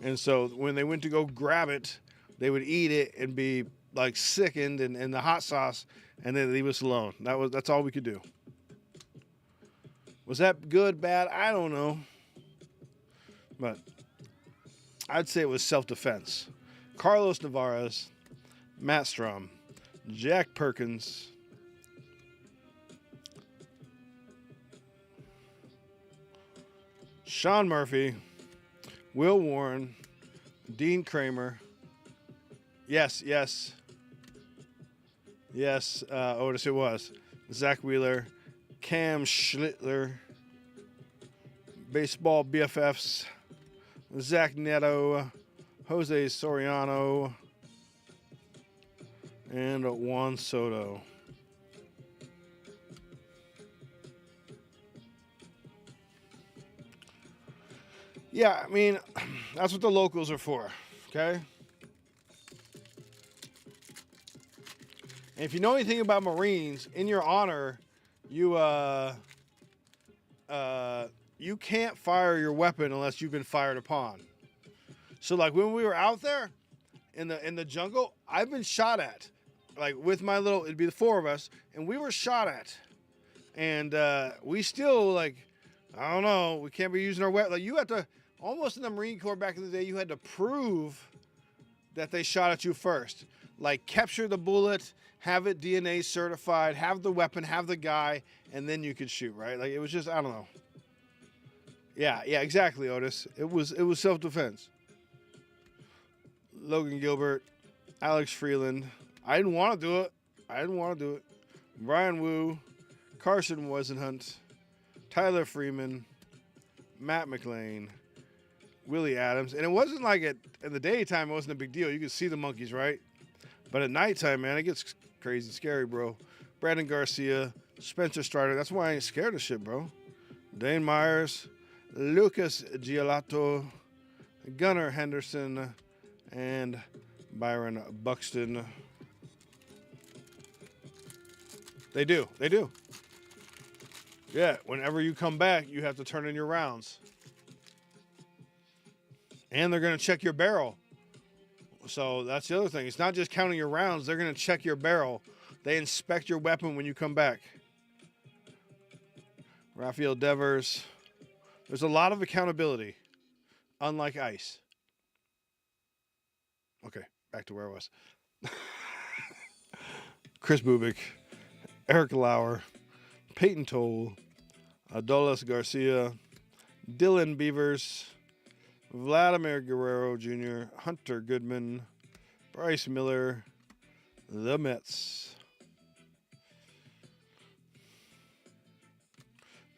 And so when they went to go grab it, they would eat it and be like sickened in the hot sauce, and then leave us alone. That's all we could do. Was that good, bad? I don't know. But I'd say it was self-defense. Carlos Navarez, Matt Strum, Jack Perkins, Sean Murphy, Will Warren, Dean Kramer. Yes, Otis, it was. Zach Wheeler, Cam Schlittler, Baseball BFFs, Zach Neto, Jose Soriano, and Juan Soto. Yeah, I mean, that's what the locals are for, okay? And if you know anything about Marines, in your honor, you can't fire your weapon unless you've been fired upon. So like when we were out there in the jungle, I've been shot at. Like with my little, it'd be the four of us, and we were shot at. And we still, like, I don't know, we can't be using our weapon. Like, you have to, almost in the Marine Corps back in the day, you had to prove that they shot at you first. Like, capture the bullet, have it DNA certified, have the weapon, have the guy, and then you could shoot, right? Like, it was just, I don't know. Yeah, exactly, Otis. It was self-defense. Logan Gilbert, Alex Freeland. I didn't want to do it. Brian Wu, Carson Wesenhunt, Tyler Freeman, Matt McLean, Willie Adams. And it wasn't like in the daytime, it wasn't a big deal. You could see the monkeys, right? But at nighttime, man, it gets crazy scary, bro. Brandon Garcia, Spencer Strider. That's why I ain't scared of shit, bro. Dane Myers, Lucas Giolato, Gunnar Henderson, and Byron Buxton. They do. Yeah, whenever you come back, you have to turn in your rounds. And they're going to check your barrel. So that's the other thing. It's not just counting your rounds. They're going to check your barrel. They inspect your weapon when you come back. Raphael Devers. There's a lot of accountability, unlike ICE. Okay, back to where I was. Chris Bubik, Eric Lauer, Peyton Toll, Adolis Garcia, Dylan Beavers, Vladimir Guerrero Jr., Hunter Goodman, Bryce Miller, the Mets,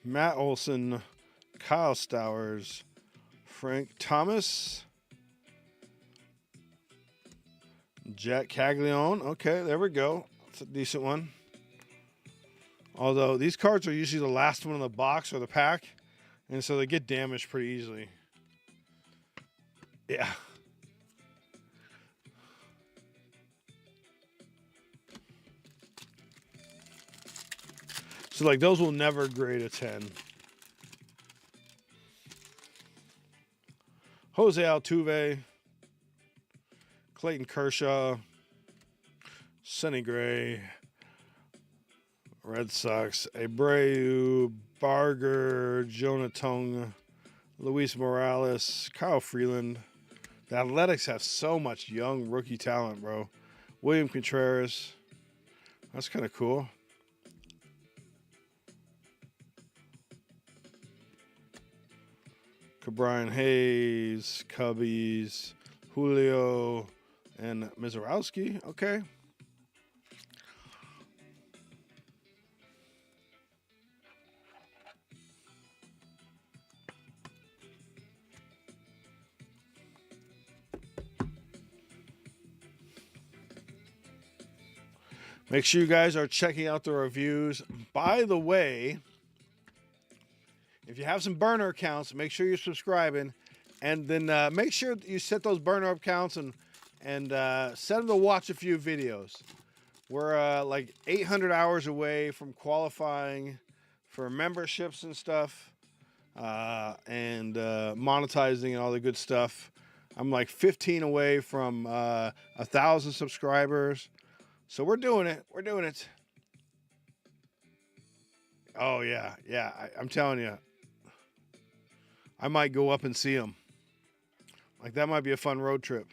Matt Olson, Kyle Stowers, Frank Thomas, Jack Caglione. Okay, there we go. That's a decent one. Although these cards are usually the last one in the box or the pack, and so they get damaged pretty easily. Yeah. So like those will never grade a 10. Jose Altuve, Clayton Kershaw, Sonny Gray, Red Sox, Abreu, Barger, Jonah Tongue, Luis Morales, Kyle Freeland. The Athletics have so much young rookie talent, bro. William Contreras. That's kind of cool. Brian Hayes, Cubbies, Julio, and Mizorowski. Okay. Make sure you guys are checking out the reviews. By the way, if you have some burner accounts, make sure you're subscribing, and then make sure you set those burner accounts and set them to watch a few videos. We're like 800 hours away from qualifying for memberships and stuff, and monetizing and all the good stuff. I'm like 15 away from 1,000 subscribers. So we're doing it. We're doing it. Oh, yeah. Yeah. I'm telling you, I might go up and see them. Like, that might be a fun road trip.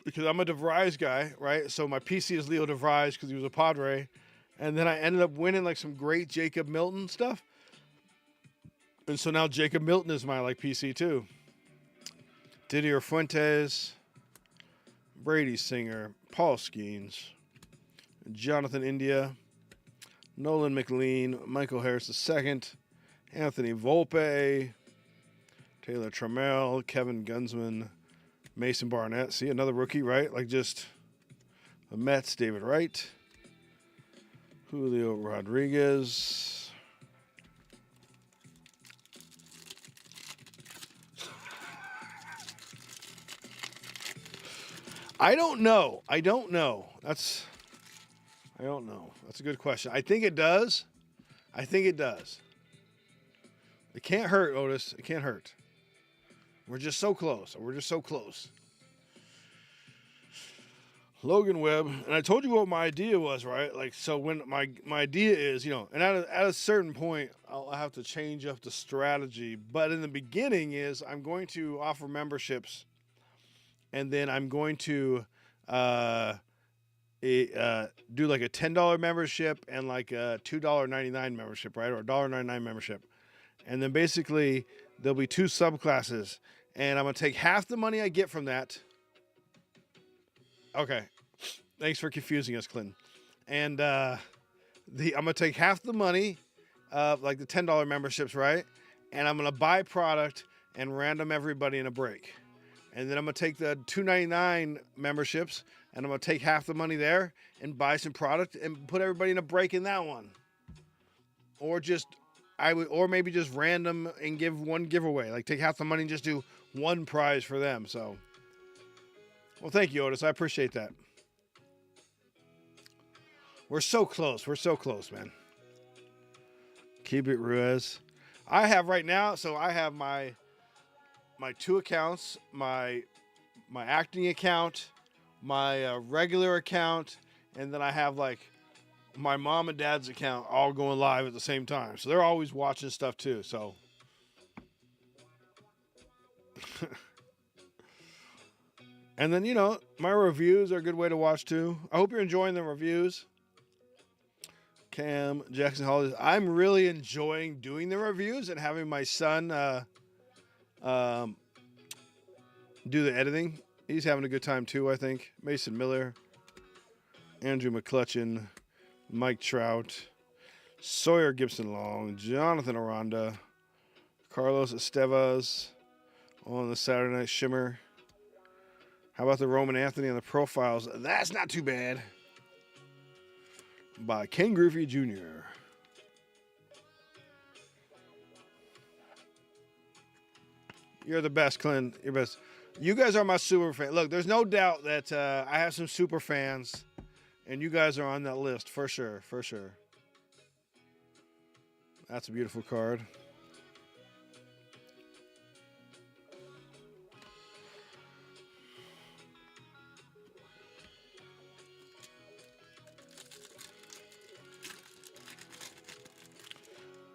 Because I'm a DeVries guy, right? So my PC is Leo DeVries because he was a Padre. And then I ended up winning like some great Jacob Milton stuff. And so now Jacob Milton is my like PC too. Didier Fuentes, Brady Singer, Paul Skeens, Jonathan India, Nolan McLean, Michael Harris II, Anthony Volpe, Taylor Trammell, Kevin Gunsman, Mason Barnett. See, another rookie, right? Like just the Mets, David Wright, Julio Rodriguez. I don't know. I don't know. That's a good question. I think it does. It can't hurt, Otis. It can't hurt. We're just so close. Logan Webb, and I told you what my idea was, right? Like, so when my idea is, and at a certain point, I'll have to change up the strategy. But in the beginning is I'm going to offer memberships, and then I'm going to do like a $10 membership and like a $2.99 membership, right? Or a $1.99 membership. And then basically there'll be two subclasses, and I'm going to take half the money I get from that. Okay. Thanks for confusing us, Clinton. And I'm going to take half the money of like the $10 memberships, right? And I'm going to buy product and random everybody in a break. And then I'm going to take the $2.99 memberships, and I'm going to take half the money there and buy some product and put everybody in a break in that one. Or maybe just random and give one giveaway. Like take half the money and just do one prize for them. So, well, thank you, Otis. I appreciate that. We're so close, man. Keep it, Ruiz. I have right now, so I have my two accounts, my acting account, my regular account, and then I have like my mom and dad's account all going live at the same time. So they're always watching stuff too. So and then, my reviews are a good way to watch too. I hope you're enjoying the reviews. Cam Jackson Holidays. I'm really enjoying doing the reviews and having my son do the editing. He's having a good time too, I think. Mason Miller, Andrew McClutchin, Mike Trout, Sawyer Gibson Long, Jonathan Aranda, Carlos Estevez on the Saturday Night Shimmer. How about the Roman Anthony on the profiles? That's not too bad. By Ken Griffey Jr. You're the best, Clint. You're best. You guys are my super fan. Look, there's no doubt that I have some super fans, and you guys are on that list for sure. For sure. That's a beautiful card.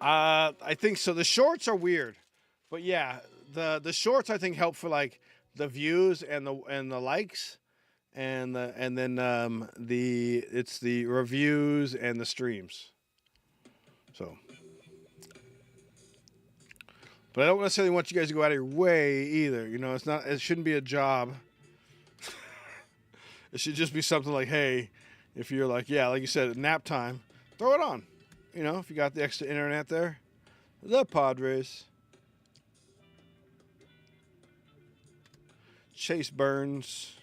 I think so. The shorts are weird, but yeah, the shorts I think help for like the views and the likes, and then it's the reviews and the streams. So But I don't necessarily want you guys to go out of your way either. You know, it shouldn't be a job. It should just be something like, hey, if you're like, yeah, like you said, at nap time, throw it on. You know, if you got the extra internet there. The Padres. Chase Burns.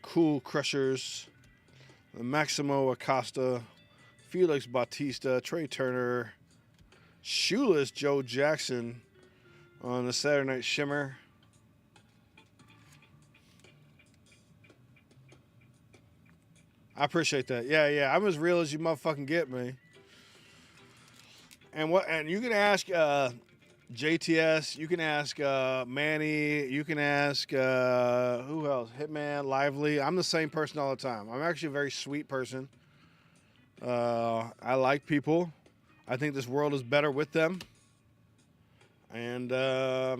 Cool Crushers. Maximo Acosta. Felix Bautista. Trey Turner. Shoeless Joe Jackson on the Saturday Night Shimmer. I appreciate that. Yeah. I'm as real as you motherfucking get me. And you can ask JTS, you can ask Manny, you can ask who else? Hitman, Lively. I'm the same person all the time. I'm actually a very sweet person. I like people. I think this world is better with them. And I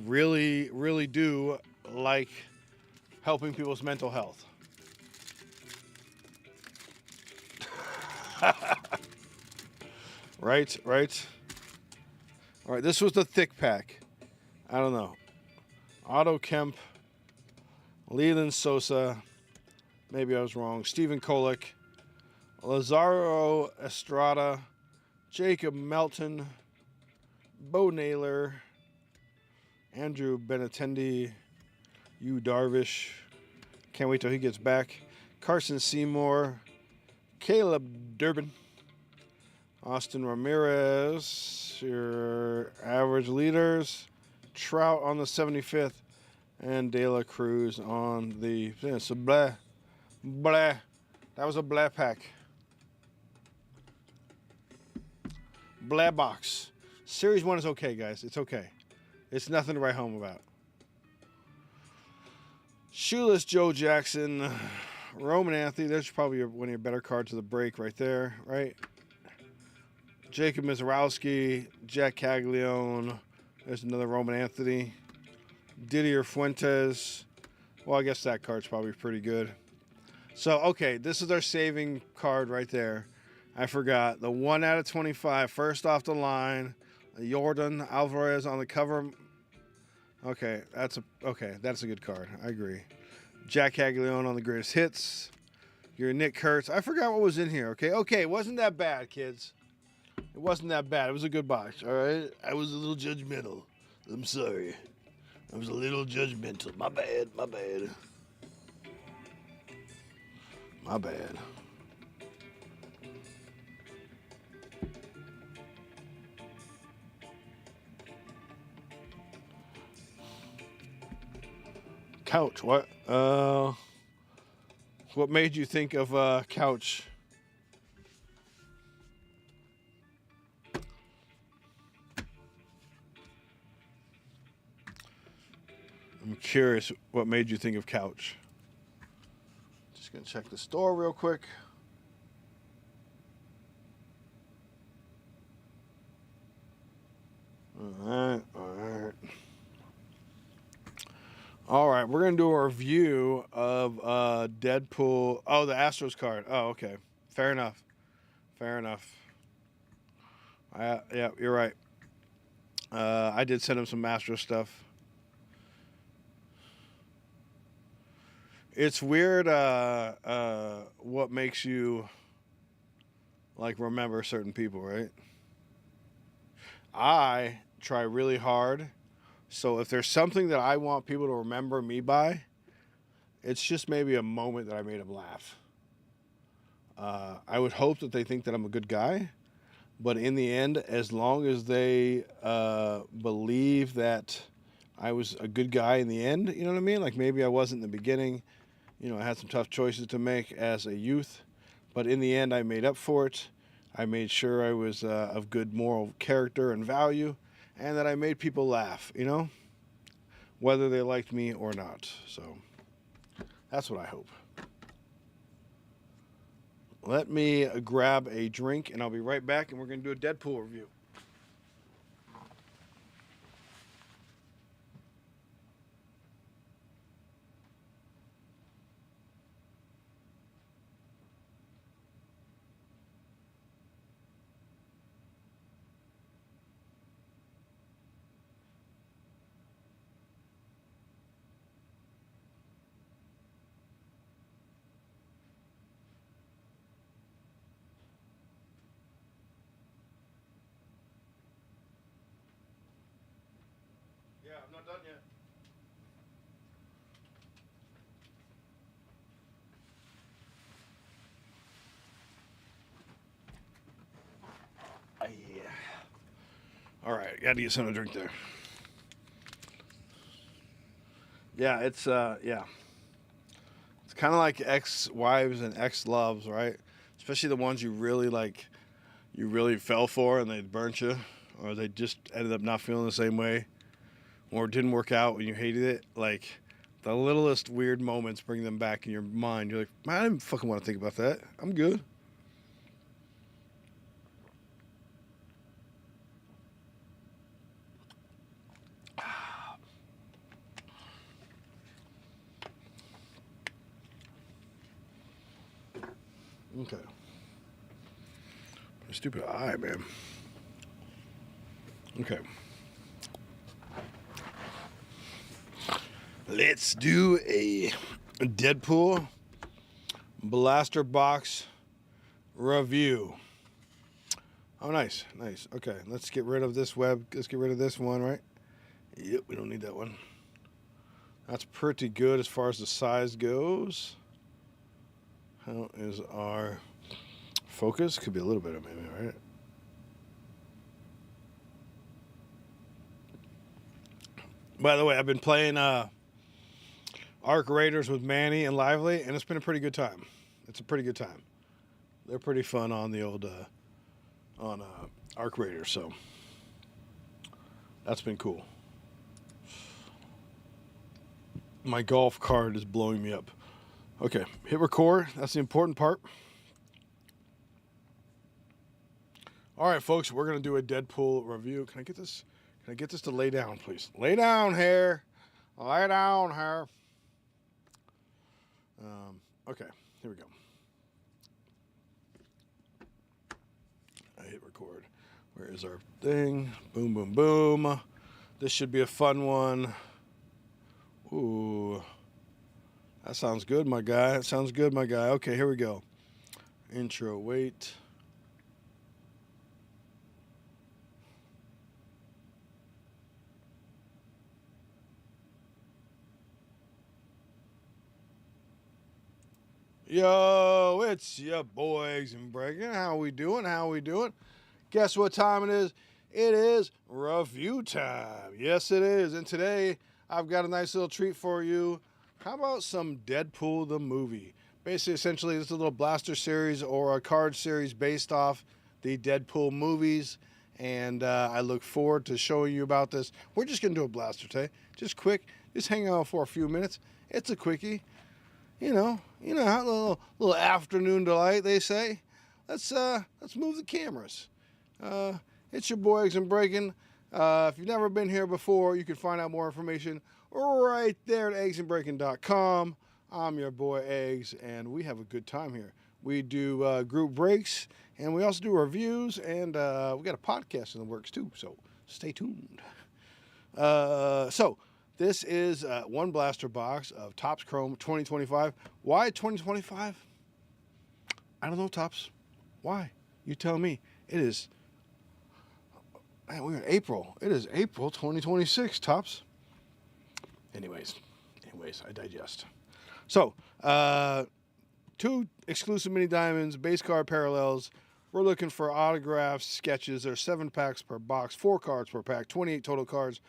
really, really do like helping people's mental health. Right. All right, this was the thick pack. I don't know. Otto Kemp, Leland Sosa, maybe I was wrong. Stephen Kolek, Lazaro Estrada, Jacob Melton, Bo Naylor, Andrew Benintendi, Yu Darvish. Can't wait till he gets back. Carson Seymour, Caleb Durbin, Austin Ramirez, your average leaders, Trout on the 75th, and De La Cruz on the, so blah. That was a blah pack. Blah box. Series 1 is okay, guys. It's okay. It's nothing to write home about. Shoeless Joe Jackson, Roman Anthony. There's probably one of your better cards of the break right there, right? Jacob Mizorowski, Jack Caglione. There's another Roman Anthony. Didier Fuentes. Well, I guess that card's probably pretty good. So, okay, this is our saving card right there. I forgot. The 1 out of 25, first off the line. Jordan Alvarez on the cover. Okay, that's a good card. I agree. Jack Caglione on the greatest hits. Your Nick Kurtz. I forgot what was in here, okay? It wasn't that bad, kids. It wasn't that bad. It was a good box, all right? I was a little judgmental. I'm sorry. I was a little judgmental. My bad. Couch, what? What made you think of couch? I'm curious what made you think of couch. Just gonna check the store real quick. All right, we're going to do a review of Deadpool. Oh, the Astros card. Oh, okay. Fair enough. Yeah, you're right. I did send him some Astros stuff. It's weird what makes you, like, remember certain people, right? I try really hard. So if there's something that I want people to remember me by, it's just maybe a moment that I made them laugh. I would hope that they think that I'm a good guy. But in the end, as long as they believe that I was a good guy in the end, you know what I mean? Like maybe I wasn't in the beginning. You know, I had some tough choices to make as a youth. But in the end, I made up for it. I made sure I was of good moral character and value. And that I made people laugh, you know, whether they liked me or not. So that's what I hope. Let me grab a drink, and I'll be right back, and we're going to do a Deadpool review. got to get something to drink there. Yeah, it's yeah. It's kind of like ex-wives and ex-loves, right? Especially the ones you really like, you really fell for and they burnt you, or they just ended up not feeling the same way, or it didn't work out and you hated it. Like, the littlest weird moments bring them back in your mind. You're like, man, I didn't fucking want to think about that. I'm good. Okay. My stupid eye, man. Okay. Let's do a Deadpool blaster box review. Oh, nice, nice. Okay, let's get rid of this web. Let's get rid of this one, right? Yep, we don't need that one. That's pretty good as far as the size goes. How is our focus? Could be a little bit of maybe, right? By the way, I've been playing Arc Raiders with Manny and Lively, and it's been a pretty good time. It's a pretty good time. They're pretty fun on the old Arc Raiders, so that's been cool. My golf cart is blowing me up. Okay, hit record. That's the important part. All right, folks, we're gonna do a Deadpool review. Can I get this? Can I get this to lay down, please? Lay down here. Lay down here. Okay, here we go. I hit record. Where is our thing? Boom, boom, boom. This should be a fun one. Ooh. That sounds good, my guy. That sounds good, my guy. Okay, here we go. Intro, wait. Yo, it's your boy Eggs and Breakin. How we doing? How we doing? Guess what time it is? It is review time. Yes, it is. And today, I've got a nice little treat for you. How about some Deadpool the movie? Basically, essentially, this is a little blaster series or a card series based off the Deadpool movies. And I look forward to showing you about this. We're just going to do a blaster today. Just quick. Just hang out for a few minutes. It's a quickie. You know, a little afternoon delight, they say. Let's move the cameras. It's your boy Eggs and Breakin. If you've never been here before, you can find out more information right there at eggsandbreakin.com. I'm your boy Eggs, and we have a good time here. We do group breaks, and we also do reviews, and we got a podcast in the works too. So stay tuned. So. This is one blaster box of Topps Chrome 2025. Why 2025? I don't know, Topps. Why? You tell me. It is, man, we're in April. It is April 2026, Topps. Anyways, I digest. So, 2 exclusive mini diamonds, base card parallels. We're looking for autographs, sketches. There's 7 packs per box, 4 cards per pack, 28 total cards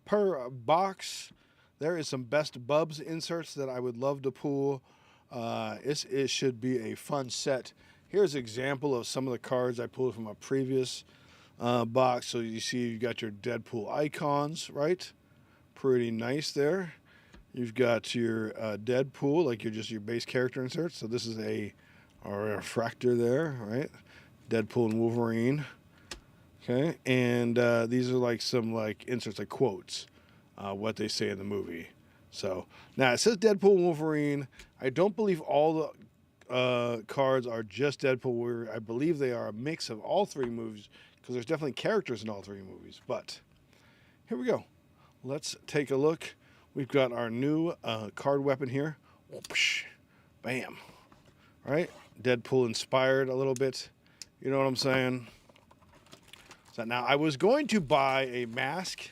per box. There is some best Bubs inserts that I would love to pull. It should be a fun set. Here's an example of some of the cards I pulled from a previous box. So you see you got your Deadpool icons, right? Pretty nice there. You've got your Deadpool, like your base character inserts. So this is a refractor there, right? Deadpool and Wolverine. Okay, and these are like some inserts, like quotes, what they say in the movie. So now it says Deadpool and Wolverine. I don't believe all the cards are just Deadpool. I believe they are a mix of all 3 movies because there's definitely characters in all 3 movies. But here we go. Let's take a look. We've got our new card weapon here. Whoosh, bam. All right, Deadpool inspired a little bit. You know what I'm saying? So now I was going to buy a mask,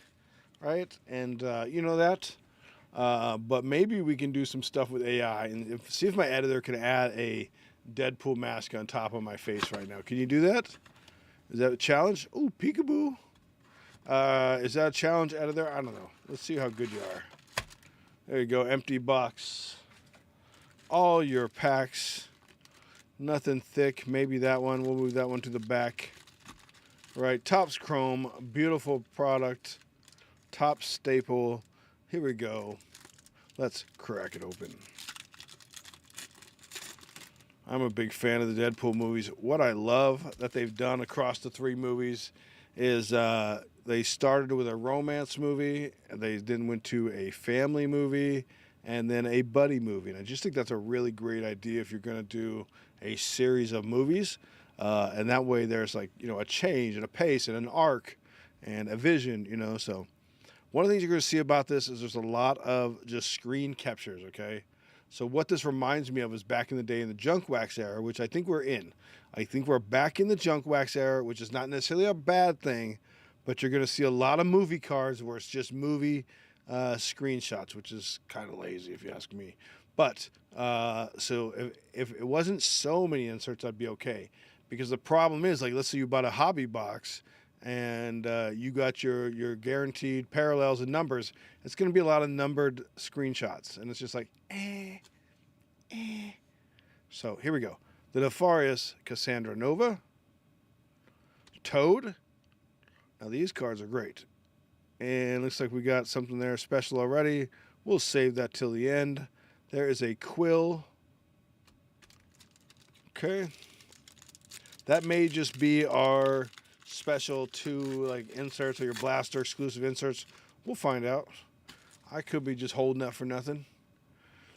right? And you know that. But maybe we can do some stuff with AI and see if my editor can add a Deadpool mask on top of my face right now. Can you do that? Is that a challenge? Oh, peekaboo. Is that a challenge out of there? I don't know. Let's see how good you are. There you go. Empty box. All your packs. Nothing thick. Maybe that one. We'll move that one to the back. Right. Topps Chrome. Beautiful product. Top staple. Here we go. Let's crack it open. I'm a big fan of the Deadpool movies. What I love that they've done across the 3 movies is they started with a romance movie, and they then went to a family movie, and then a buddy movie. And I just think that's a really great idea if you're going to do a series of movies. And that way there's like, a change and a pace and an arc and a vision, So one of the things you're going to see about this is there's a lot of just screen captures, okay? So what this reminds me of is back in the day in the junk wax era, which I think we're in. I think we're back in the junk wax era, which is not necessarily a bad thing, but you're going to see a lot of movie cards where it's just movie screenshots, which is kind of lazy if you ask me. But so if it wasn't so many inserts, I'd be okay. Because the problem is, like, let's say you bought a hobby box and you got your guaranteed parallels and numbers, it's going to be a lot of numbered screenshots. And it's just like, So here we go. The Nefarious Cassandra Nova. Toad. Now these cards are great. And looks like we got something there special already. We'll save that till the end. There is a Quill. Okay. That may just be our special 2 like inserts or your blaster exclusive inserts. We'll find out. I could be just holding that for nothing.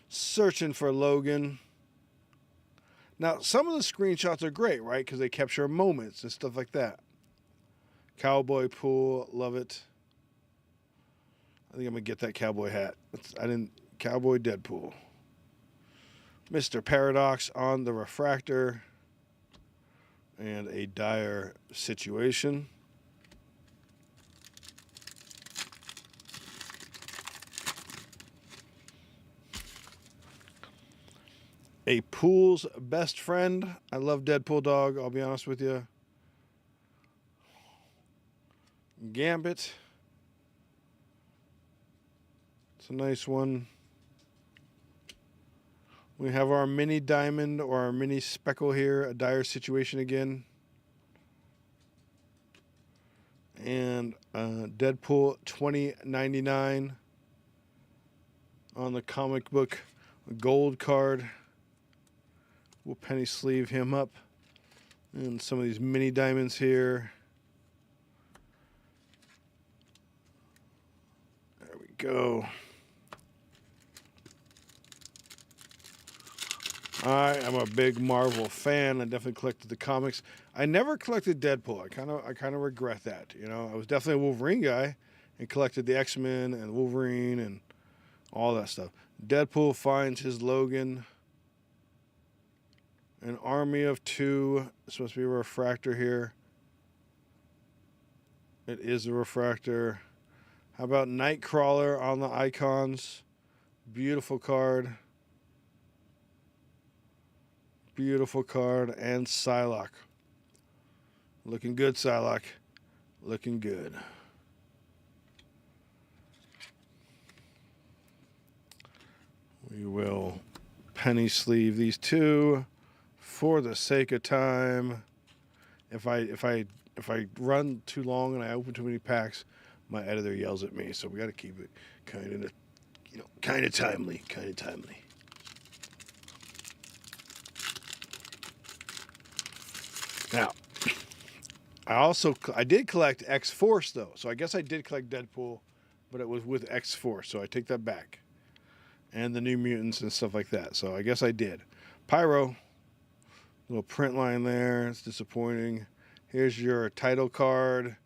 Searching for Logan. Now, some of the screenshots are great, right? Because they capture moments and stuff like that. Cowboy Pool, love it. I think I'm going to get that cowboy hat. Cowboy Deadpool. Mr. Paradox on the refractor. And a dire situation. A Pool's Best Friend. I love Deadpool Dog, I'll be honest with you. Gambit. It's a nice one. We have our mini diamond or our mini speckle here, a dire situation again. And Deadpool 2099 on the comic book gold card. We'll penny sleeve him up. And some of these mini diamonds here. There we go. I am a big Marvel fan. I definitely collected the comics. I never collected Deadpool. I kind of regret that. I was definitely a Wolverine guy and collected the X-Men and Wolverine and all that stuff. Deadpool finds his Logan. An army of 2. This must be a refractor here. It is a refractor. How about Nightcrawler on the icons? Beautiful card. Beautiful card. And Psylocke. Looking good, Psylocke. Looking good. We will penny sleeve these 2 for the sake of time. If I run too long and I open too many packs, my editor yells at me. So we got to keep it kind of timely. Now, I did collect X-Force though, so I guess I did collect Deadpool, but it was with X-Force, so I take that back. And the New Mutants and stuff like that, so I guess I did. Pyro, little print line there, it's disappointing. Here's your title card,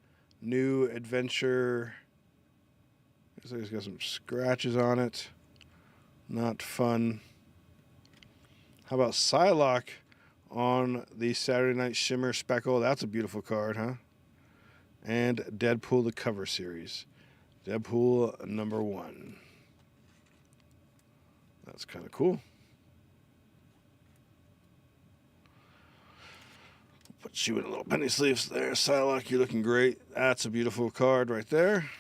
New Adventure. Looks like it's got some scratches on it. Not fun. How about Psylocke on the Saturday Night Shimmer Speckle? That's a beautiful card, huh? And Deadpool the cover series. Deadpool number 1. That's kind of cool. Put Shoot with a little penny sleeves there. Psylocke, you're looking great. That's a beautiful card right there.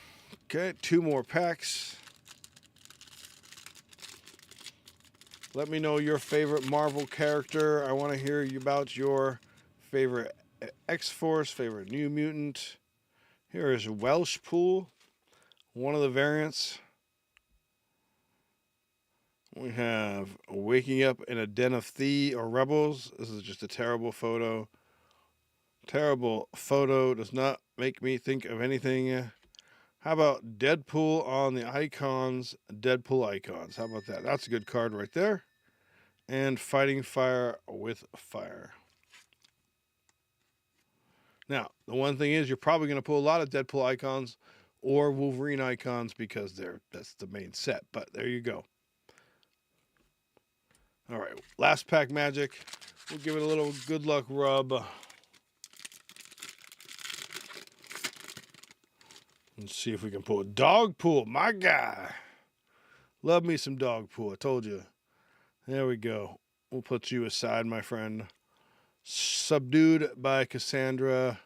Okay, 2 more packs. Let me know your favorite Marvel character. I want to hear about your favorite X-Force, favorite New Mutant. Here is Welsh Pool, one of the variants. We have Waking Up in a Den of Thieves or Rebels. This is just a terrible photo. Terrible photo. Does not make me think of anything. How about Deadpool on the icons? Deadpool icons. How about that? That's a good card right there. And Fighting Fire with Fire. Now, the one thing is you're probably going to pull a lot of Deadpool icons or Wolverine icons because that's the main set. But there you go. All right, last pack magic. We'll give it a little good luck rub. Let's see if we can pull a Dog Pool. My guy. Love me some Dog Pool. I told you. There we go. We'll put you aside, my friend. Subdued by Cassandra.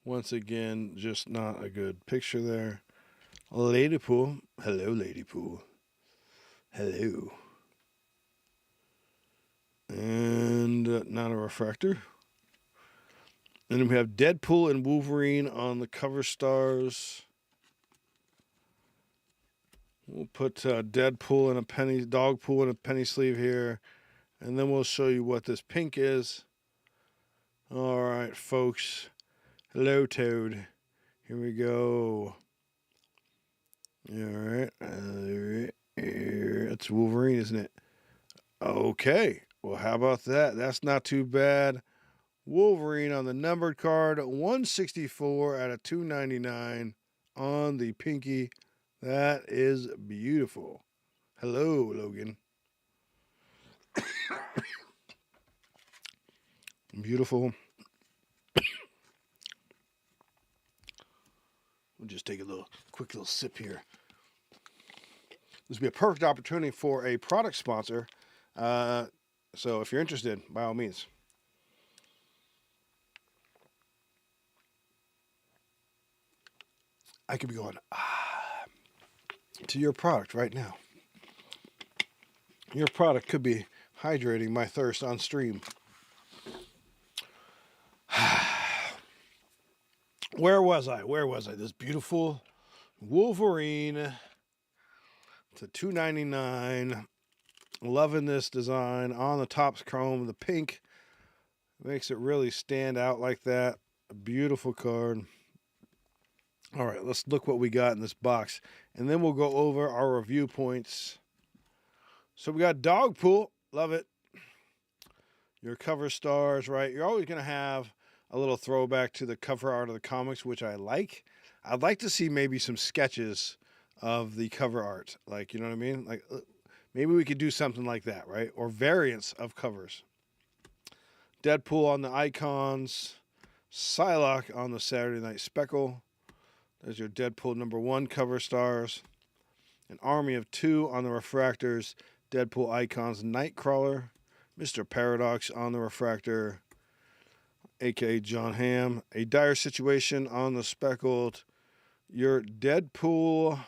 Once again, just not a good picture there. Lady Pool. Hello, Lady Pool. Hello. And not a refractor. And then we have Deadpool and Wolverine on the cover stars. We'll put Deadpool and a penny, Dogpool and a penny sleeve here. And then we'll show you what this pink is. All right, folks. Hello, Toad. Here we go. All right. It's Wolverine, isn't it? Okay. Well, how about that? That's not too bad. Wolverine on the numbered card. 164 out of 299 on the pinky. That is beautiful. Hello, Logan. Beautiful. We'll just take a quick little sip here. This would be a perfect opportunity for a product sponsor. So if you're interested, by all means. I could be going to your product right now. Your product could be hydrating my thirst on stream. Where was I? This beautiful Wolverine to $2.99. Loving this design. On the top's chrome. The pink makes it really stand out like that. A beautiful card. All right, let's look what we got in this box. And then we'll go over our review points. So we got Dogpool. Love it. Your cover stars, right? You're always going to have a little throwback to the cover art of the comics, which I like. I'd like to see maybe some sketches of the cover art. Like, you know what I mean? Like, maybe we could do something like that, right? Or variants of covers. Deadpool on the icons. Psylocke on the Saturday Night Speckle. There's your Deadpool #1 cover stars. An army of 2 on the refractors. Deadpool icons Nightcrawler. Mr. Paradox on the refractor. A.K.A. John Hamm. A Dire Situation on the speckled. Your Deadpool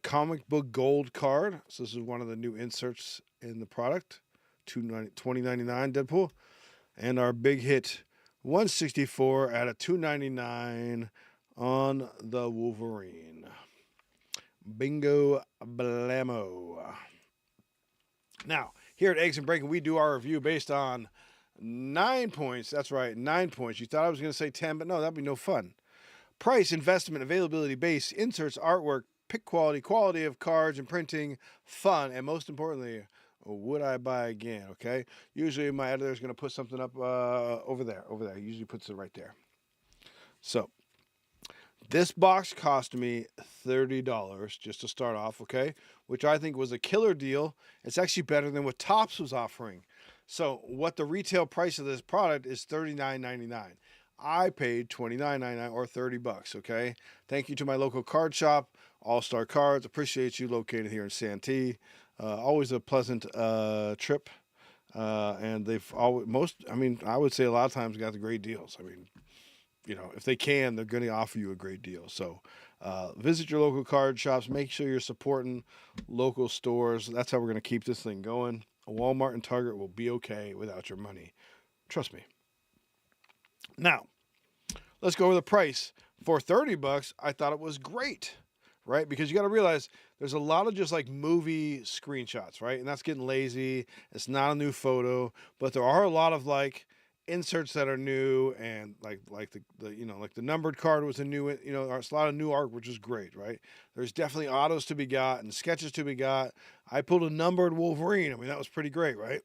comic book gold card. So this is one of the new inserts in the product. $20.99 Deadpool. And our big hit 164 out of 299 on the Wolverine. Bingo blammo. Now, here at Eggs and Breakin, we do our review based on 9 points. That's right, 9 points. You thought I was going to say 10, but no, that'd be no fun. Price, investment, availability, base, inserts, artwork, pick quality of cards and printing, fun, and most importantly, would I buy again, okay? Usually my editor is going to put something up over there. He usually puts it right there. So, this box cost me $30 just to start off, okay? Which I think was a killer deal. It's actually better than what Topps was offering. So what the retail price of this product is $39.99. I paid $29.99 or $30, okay? Thank you to my local card shop, All Star Cards. Appreciate you, located here in Santee. Always a pleasant trip. And they've always I mean, I would say a lot of times got the great deals. I mean, if they can, they're going to offer you a great deal. So visit your local card shops. Make sure you're supporting local stores. That's how we're going to keep this thing going. Walmart and Target will be okay without your money. Trust me. Now, let's go over the price. For $30, I thought it was great, right? Because you got to realize there's a lot of just like movie screenshots, right? And that's getting lazy. It's not a new photo, but there are a lot of like inserts that are new, and like like the numbered card was a new, there's a lot of new art, which is great, right? There's definitely autos to be got and sketches to be got. I pulled a numbered Wolverine. I mean, that was pretty great, right?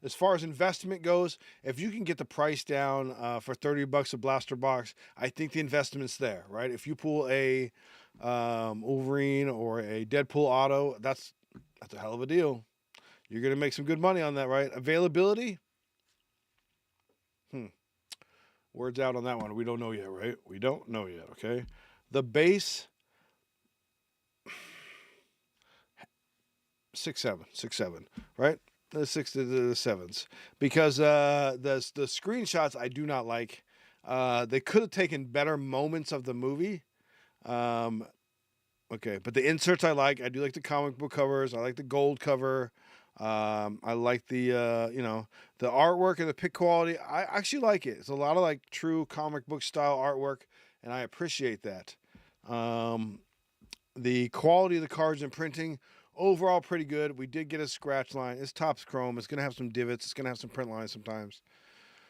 As far as investment goes, if you can get the price down for $30 a blaster box, I think the investment's there, right? If you pull a Wolverine or a Deadpool auto, that's a hell of a deal. You're gonna make some good money on that, right? Availability, words out on that one. We don't know yet, right? We don't know yet. Okay, the base 6-7, right? The 6 to the 7s, because the screenshots I do not like. They could have taken better moments of the movie. Okay, but the inserts I like. I do like the comic book covers. I like the gold cover. I like the artwork and the pic quality. I actually like it. It's a lot of like true comic book style artwork, and I appreciate that. The quality of the cards and printing, overall pretty good. We did get a scratch line. It's Topps Chrome. It's gonna have some divots. It's gonna have some print lines sometimes.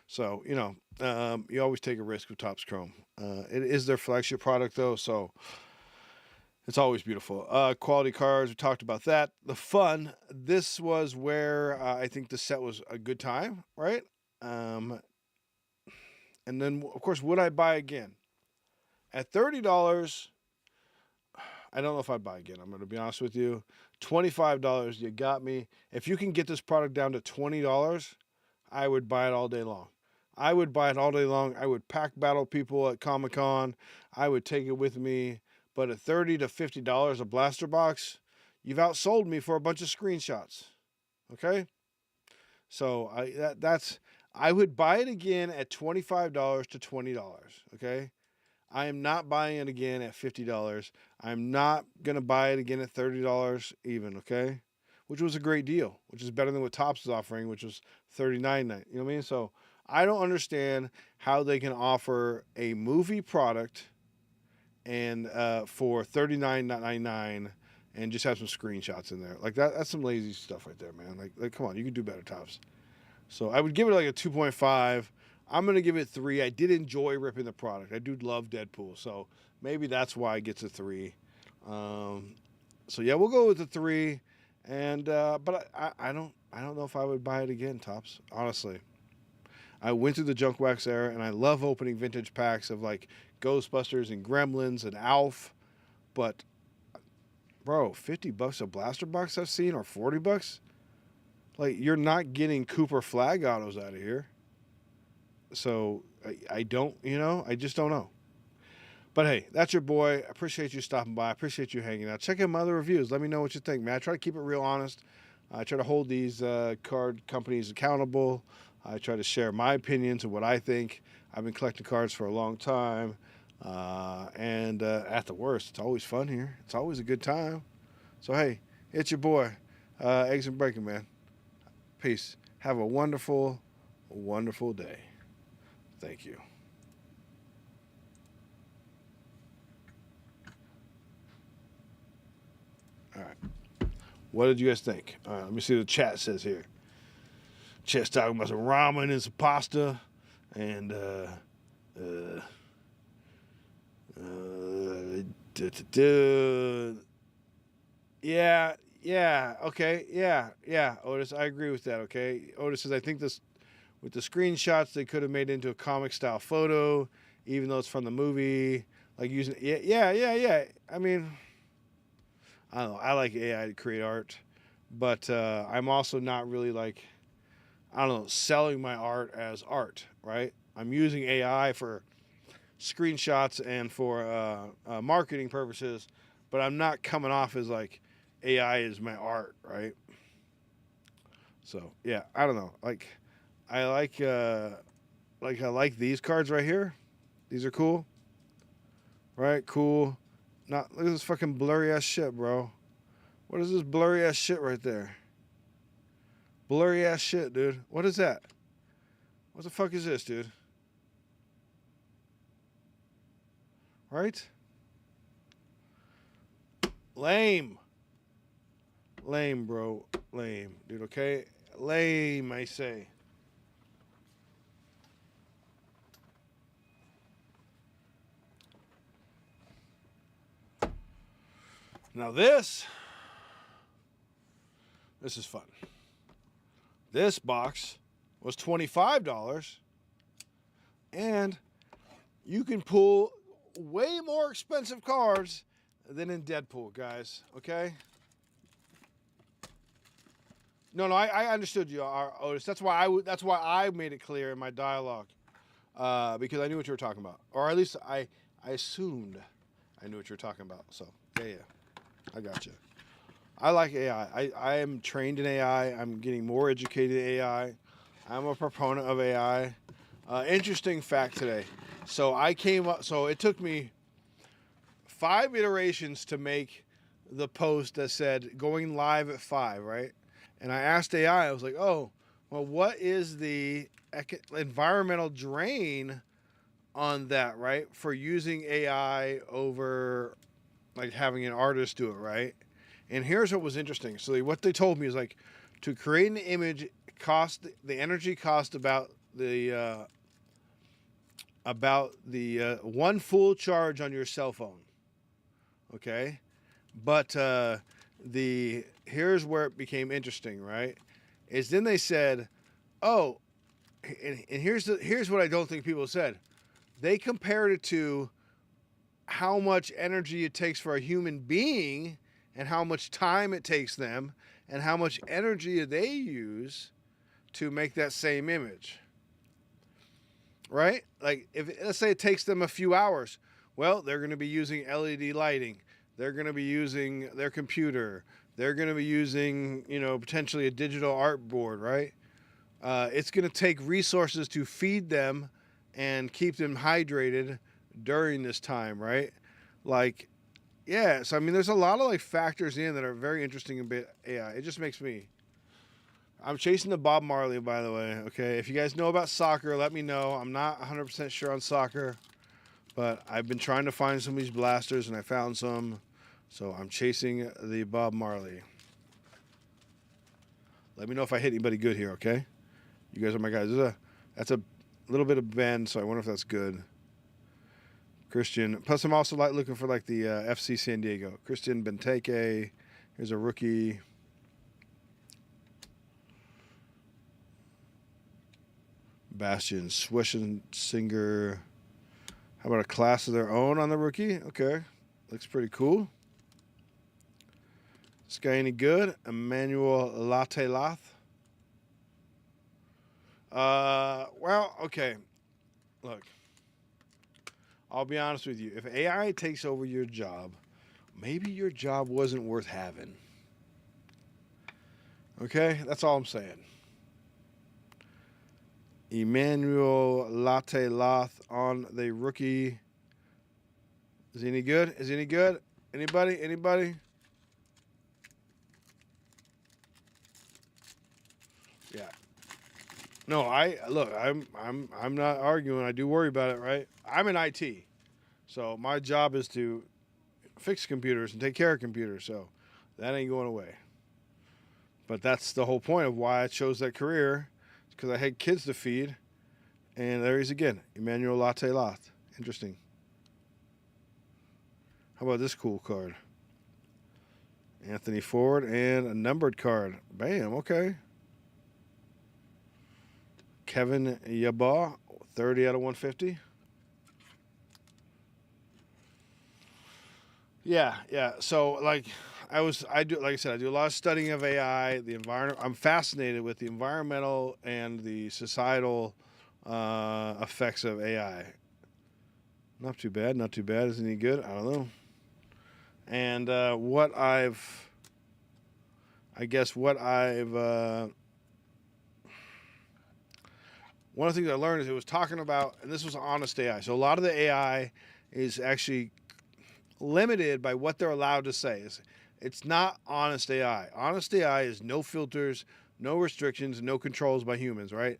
So you always take a risk with Topps Chrome. It is their flagship product though, so it's always beautiful. Quality cards, we talked about that. The fun, this was where I think the set was a good time, right? And then, of course, would I buy again? At $30, I don't know if I'd buy again. I'm going to be honest with you. $25, you got me. If you can get this product down to $20, I would buy it all day long. I would buy it all day long. I would pack battle people at Comic-Con. I would take it with me. But at $30 to $50 a blaster box, you've outsold me for a bunch of screenshots. Okay? So I would buy it again at $25 to $20. Okay? I am not buying it again at $50. I'm not gonna buy it again at $30 even. Okay? Which was a great deal, which is better than what Topps is offering, which was $39.99. You know what I mean? So I don't understand how they can offer a movie product and for $39.99 and just have some screenshots in there. Like that's some lazy stuff right there, man. Like come on, you can do better, Topps. So I would give it like a 2.5. I'm going to give it 3. I did enjoy ripping the product. I do love Deadpool. So maybe that's why it gets a 3. So yeah, we'll go with the 3. And but I don't know if I would buy it again, Topps. Honestly, I went through the junk wax era, and I love opening vintage packs of like Ghostbusters and Gremlins and Alf. But bro, $50 a blaster box I've seen, or $40. Like, you're not getting Cooper flag autos out of here. So I don't, I just don't know. But hey, that's your boy. I appreciate you stopping by. I appreciate you hanging out. Check out my other reviews. Let me know what you think, man. I try to keep it real honest. I try to hold these card companies accountable. I try to share my opinions of what I think. I've been collecting cards for a long time. And at the worst, it's always fun here. It's always a good time. So hey, it's your boy, Eggs and Breakin, man. Peace. Have a wonderful, wonderful day. Thank you. All right. What did you guys think? All right, let me see what the chat says here. Chat's talking about some ramen and some pasta, and yeah, okay, yeah. Otis, I agree with that. Okay, Otis says I think this with the screenshots they could have made into a comic style photo, even though it's from the movie. Like using yeah. I mean, I don't know. I like AI to create art, but I'm also not really like, I don't know, selling my art as art, right? I'm using AI for screenshots and for marketing purposes, but I'm not coming off as like AI is my art, right? So yeah, I don't know. I like these cards right here. These are cool. Right, cool. Not look at this fucking blurry ass shit, bro. What is this blurry ass shit right there? Blurry ass shit, dude. What is that? What the fuck is this, dude? Right? Lame. Lame, bro. Lame, dude, okay? Lame, I say. Now this is fun. This box was $25, and you can pull way more expensive cards than in Deadpool, guys. Okay? No, I understood you, Otis. That's why I made it clear in my dialogue, because I knew what you were talking about, or at least I assumed I knew what you were talking about. So yeah, I got you. I like AI. I am trained in AI. I'm getting more educated in AI. I'm a proponent of AI. Interesting fact today. So I came up. So it took me 5 iterations to make the post that said going live at 5, right? And I asked AI. I was like, oh, well, what is the environmental drain on that, right? For using AI over like having an artist do it, right? And here's what was interesting. So what they told me is like to create an image cost the energy cost about the one full charge on your cell phone. Okay, but here's where it became interesting, right? Is then they said, oh, and here's what I don't think people said. They compared it to how much energy it takes for a human being and how much time it takes them and how much energy they use to make that same image. Right? Like if let's say it takes them a few hours, well, they're going to be using LED lighting. They're going to be using their computer. They're going to be using, potentially a digital art board, right? It's going to take resources to feed them and keep them hydrated during this time, right? Like, yeah, so I mean, there's a lot of like factors in that are very interesting about AI. It just makes me. I'm chasing the Bob Marley, by the way. Okay, if you guys know about soccer, let me know. I'm not 100% sure on soccer, but I've been trying to find some of these blasters, and I found some. So I'm chasing the Bob Marley. Let me know if I hit anybody good here, okay? You guys are my guys. That's a little bit of bend, so I wonder if that's good. Christian. Plus, I'm also looking for like the FC San Diego. Christian Benteke. Here's a rookie. Bastian Schweinsteiger. How about a class of their own on the rookie? Okay. Looks pretty cool. This guy any good? Emmanuel Latelath. Well, okay. Look. I'll be honest with you. If AI takes over your job, maybe your job wasn't worth having. Okay? That's all I'm saying. Emmanuel Latelath on the rookie. Is he any good? Is he any good? Anybody? Anybody? Yeah. No, I'm not arguing. I do worry about it, right? I'm in IT. So my job is to fix computers and take care of computers. So that ain't going away. But that's the whole point of why I chose that career. It's because I had kids to feed. And there he is again. Emmanuel Latelath. Interesting. How about this cool card? Anthony Ford and a numbered card. Bam, okay. Kevin Yaba, 30 out of 150. Yeah. So like I do like I said, I do a lot of studying of AI, the environment. I'm fascinated with the environmental and the societal effects of AI. Not too bad, not too bad. Isn't he good? I don't know. And what I've one of the things I learned is it was talking about, and this was honest AI. So a lot of the AI is actually limited by what they're allowed to say. It's not honest AI. Honest AI is no filters, no restrictions, no controls by humans, right?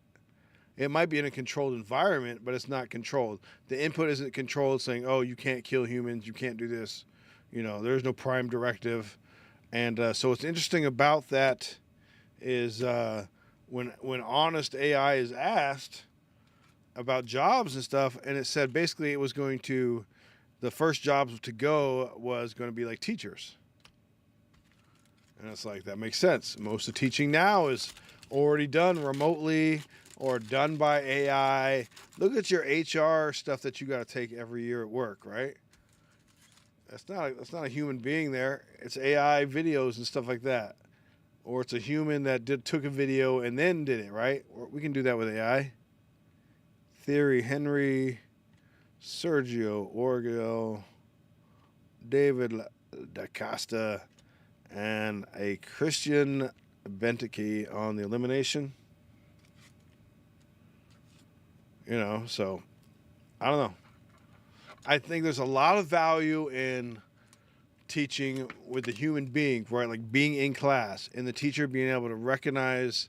It might be in a controlled environment, but it's not controlled. The input isn't controlled, saying, oh, you can't kill humans, you can't do this. There's no prime directive. And so what's interesting about that is when honest AI is asked about jobs and stuff, and it said basically it was going to, the first jobs to go was going to be like teachers. And it's like, that makes sense. Most of teaching now is already done remotely or done by AI. Look at your HR stuff that you got to take every year at work, right? That's not a human being there. It's AI videos and stuff like that. Or it's a human that took a video and then did it, right? We can do that with AI. Theory, Henry, Sergio, Orgel, David Da Costa, and a Christian Benteke on the elimination. So I don't know. I think there's a lot of value in teaching with the human being, right? Like being in class and the teacher being able to recognize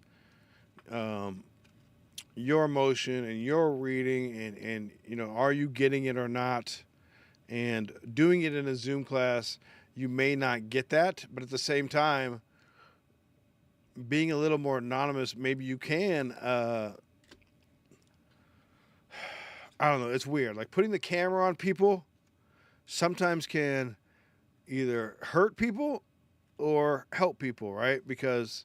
your emotion and your reading and are you getting it or not? And doing it in a Zoom class, you may not get that, but at the same time, being a little more anonymous, maybe you can. I don't know. It's weird. Like putting the camera on people sometimes can either hurt people or help people, right? Because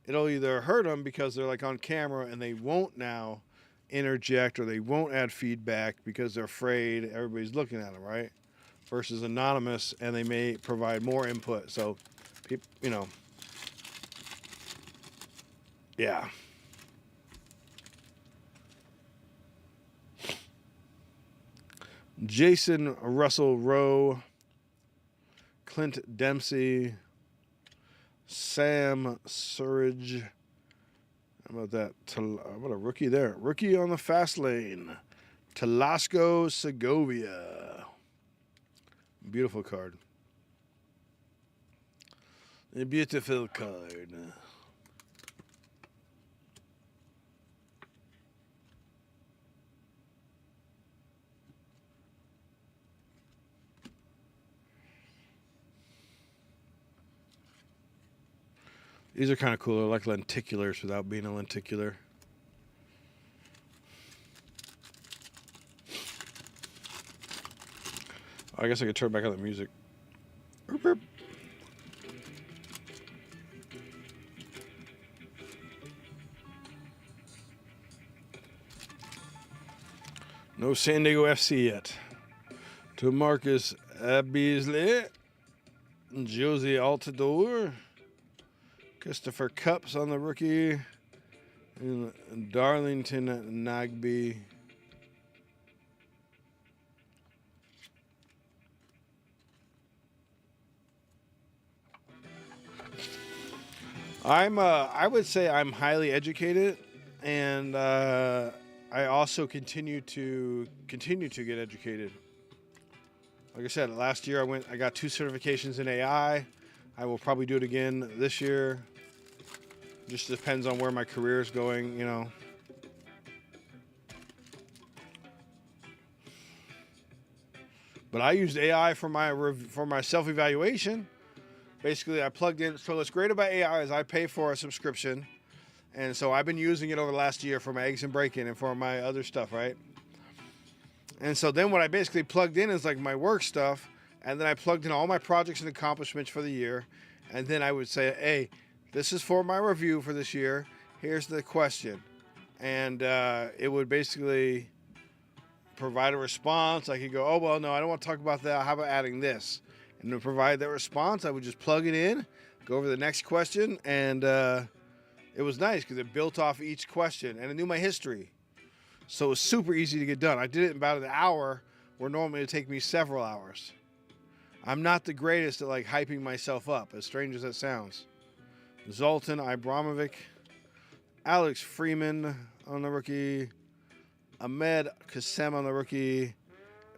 it'll either hurt them because they're like on camera and they won't now interject or they won't add feedback because they're afraid everybody's looking at them, right? Versus anonymous, and they may provide more input. So, people, yeah. Jason Russell Rowe, Clint Dempsey, Sam Surridge. How about that? How about a rookie there? Rookie on the fast lane. Telasco Segovia. Beautiful card. A beautiful card. These are kind of cool. They're like lenticulars without being a lenticular. I guess I could turn back on the music. Burp, burp. No San Diego FC yet. To Marcus Beasley, Josie Altador, Christopher Cups on the rookie, and Darlington Nagby. I would say I'm highly educated, and I also continue to get educated. Like I said, last year I got 2 certifications in AI. I will probably do it again this year. Just depends on where my career is going, But I used AI for my self-evaluation. Basically, I plugged in. So what's great about AI is I pay for a subscription. And so I've been using it over the last year for my eggs and Breakin and for my other stuff, right? And so then what I basically plugged in is like my work stuff. And then I plugged in all my projects and accomplishments for the year. And then I would say, hey, this is for my review for this year. Here's the question. And it would basically provide a response. I could go, oh, well, no, I don't want to talk about that. How about adding this? And to provide that response, I would just plug it in, go over the next question, and it was nice because it built off each question, and it knew my history. So it was super easy to get done. I did it in about an hour, where normally it would take me several hours. I'm not the greatest at like hyping myself up, as strange as that sounds. Zoltan Ibrahimovic, Alex Freeman on the rookie, Ahmed Kassem on the rookie.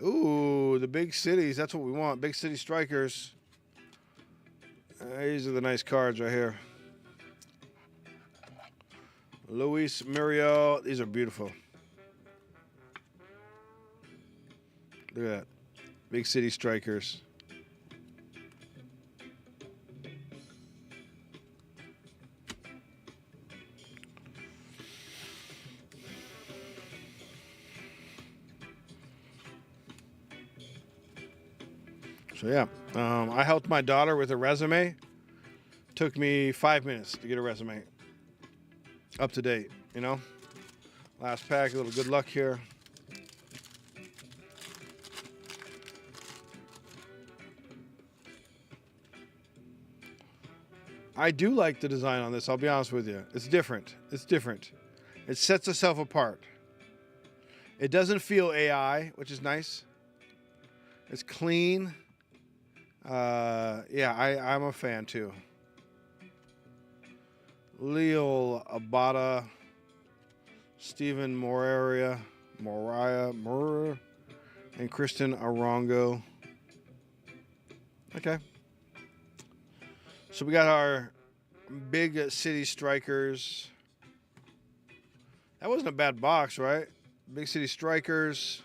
Ooh, the big cities. That's what we want. Big city strikers. These are the nice cards right here. Luis Muriel. These are beautiful. Look at that. Big city strikers. So yeah, I helped my daughter with a resume. Took me 5 minutes to get a resume up to date, you know. Last pack, a little good luck here. I do like the design on this, I'll be honest with you. It's different. It's different. It sets itself apart. It doesn't feel AI, which is nice. It's clean. Yeah, I'm a fan too. Leo Abada, Stephen Moriah, and Kristen Arango. Okay. So we got our big city strikers. That wasn't a bad box, right? Big city strikers.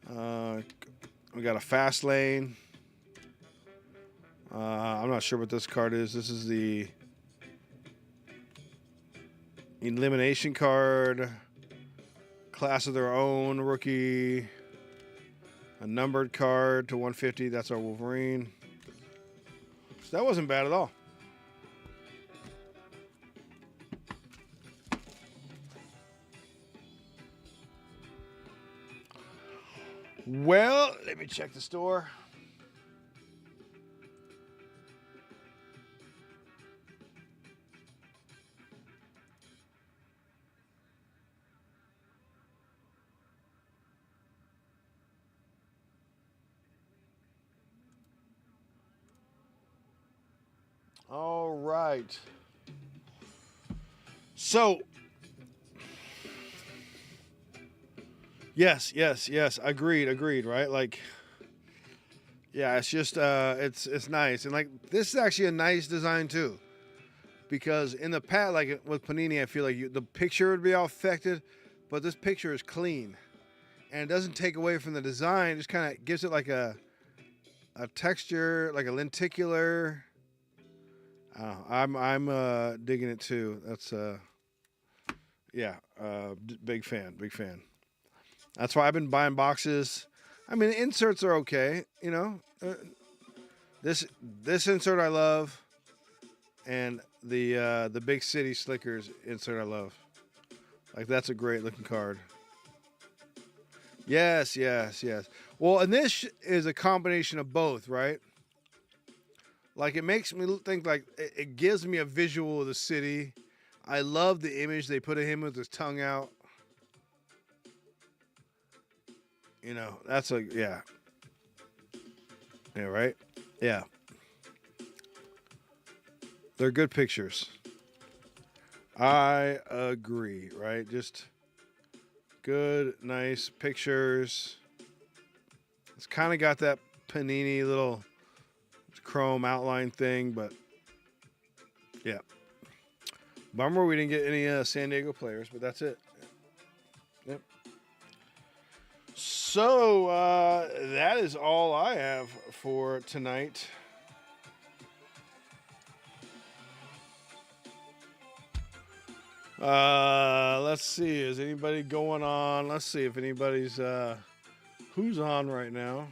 We got a fast lane. I'm not sure what this card is. This is the elimination card. Class of their own rookie. A numbered card to 150. That's our Wolverine. So that wasn't bad at all. Well, let me check the store. All right. So, yes. Agreed, right? Like, yeah, it's just, it's nice. And, like, this is actually a nice design, too. Because in the past, like with Panini, I feel like the picture would be all affected, but this picture is clean. And it doesn't take away from the design. It just kind of gives it like a texture, like a lenticular. I'm digging it too. That's yeah, big fan. That's why I've been buying boxes. I mean, inserts are okay, you know. This insert I love, and the big city slickers insert I love. Like, that's a great looking card. Yes. Well, and this is a combination of both, right? Like, it makes me think, like, it gives me a visual of the city. I love the image they put of him with his tongue out. You know, that's a, yeah. Yeah, right? Yeah. They're good pictures. I agree, right? Just good, nice pictures. It's kind of got that Panini little chrome outline thing, but yeah. Bummer we didn't get any San Diego players, but that's it. Yep. So that is all I have for tonight. Let's see. Is anybody going on? Let's see if anybody's who's on right now.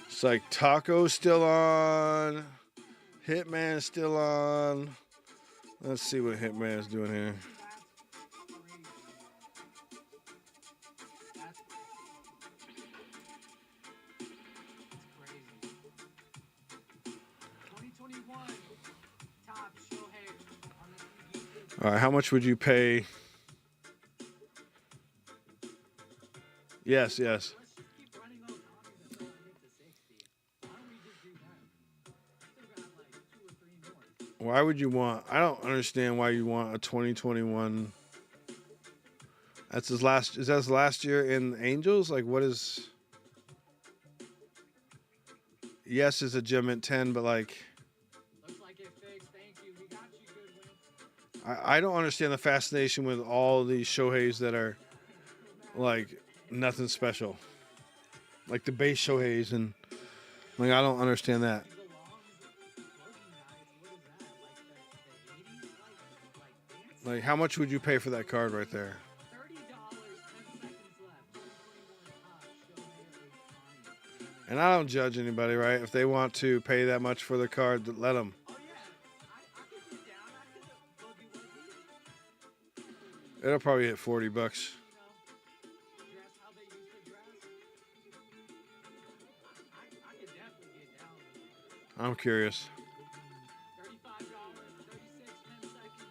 It's like Taco's still on. Hitman is still on. Let's see what Hitman is doing here. All right, how much would you pay? Yes. Why would you want? I don't understand why you want a 2021. That's his last. Is that his last year in Angels? Like, what is? Yes, it's a gem at 10, but like, Looks like it fixed. Thank you. We got you, Goodwin. I don't understand the fascination with all these Shoheis that are like nothing special, like the base Shoheis, and like I don't understand that. The long floating guys, what is that? Like the 80s? Like dance? Like, how much would you pay for that card right there? $30, 10 seconds left. 2021 Shohei Ohtani. And I don't judge anybody, right? If they want to pay that much for the card, let them. Oh yeah, I could get down. I could boogie woogie. It'll probably hit $40. Dress how they used to dress. I could definitely get down with it. I'm curious. $35, 36, 10 seconds.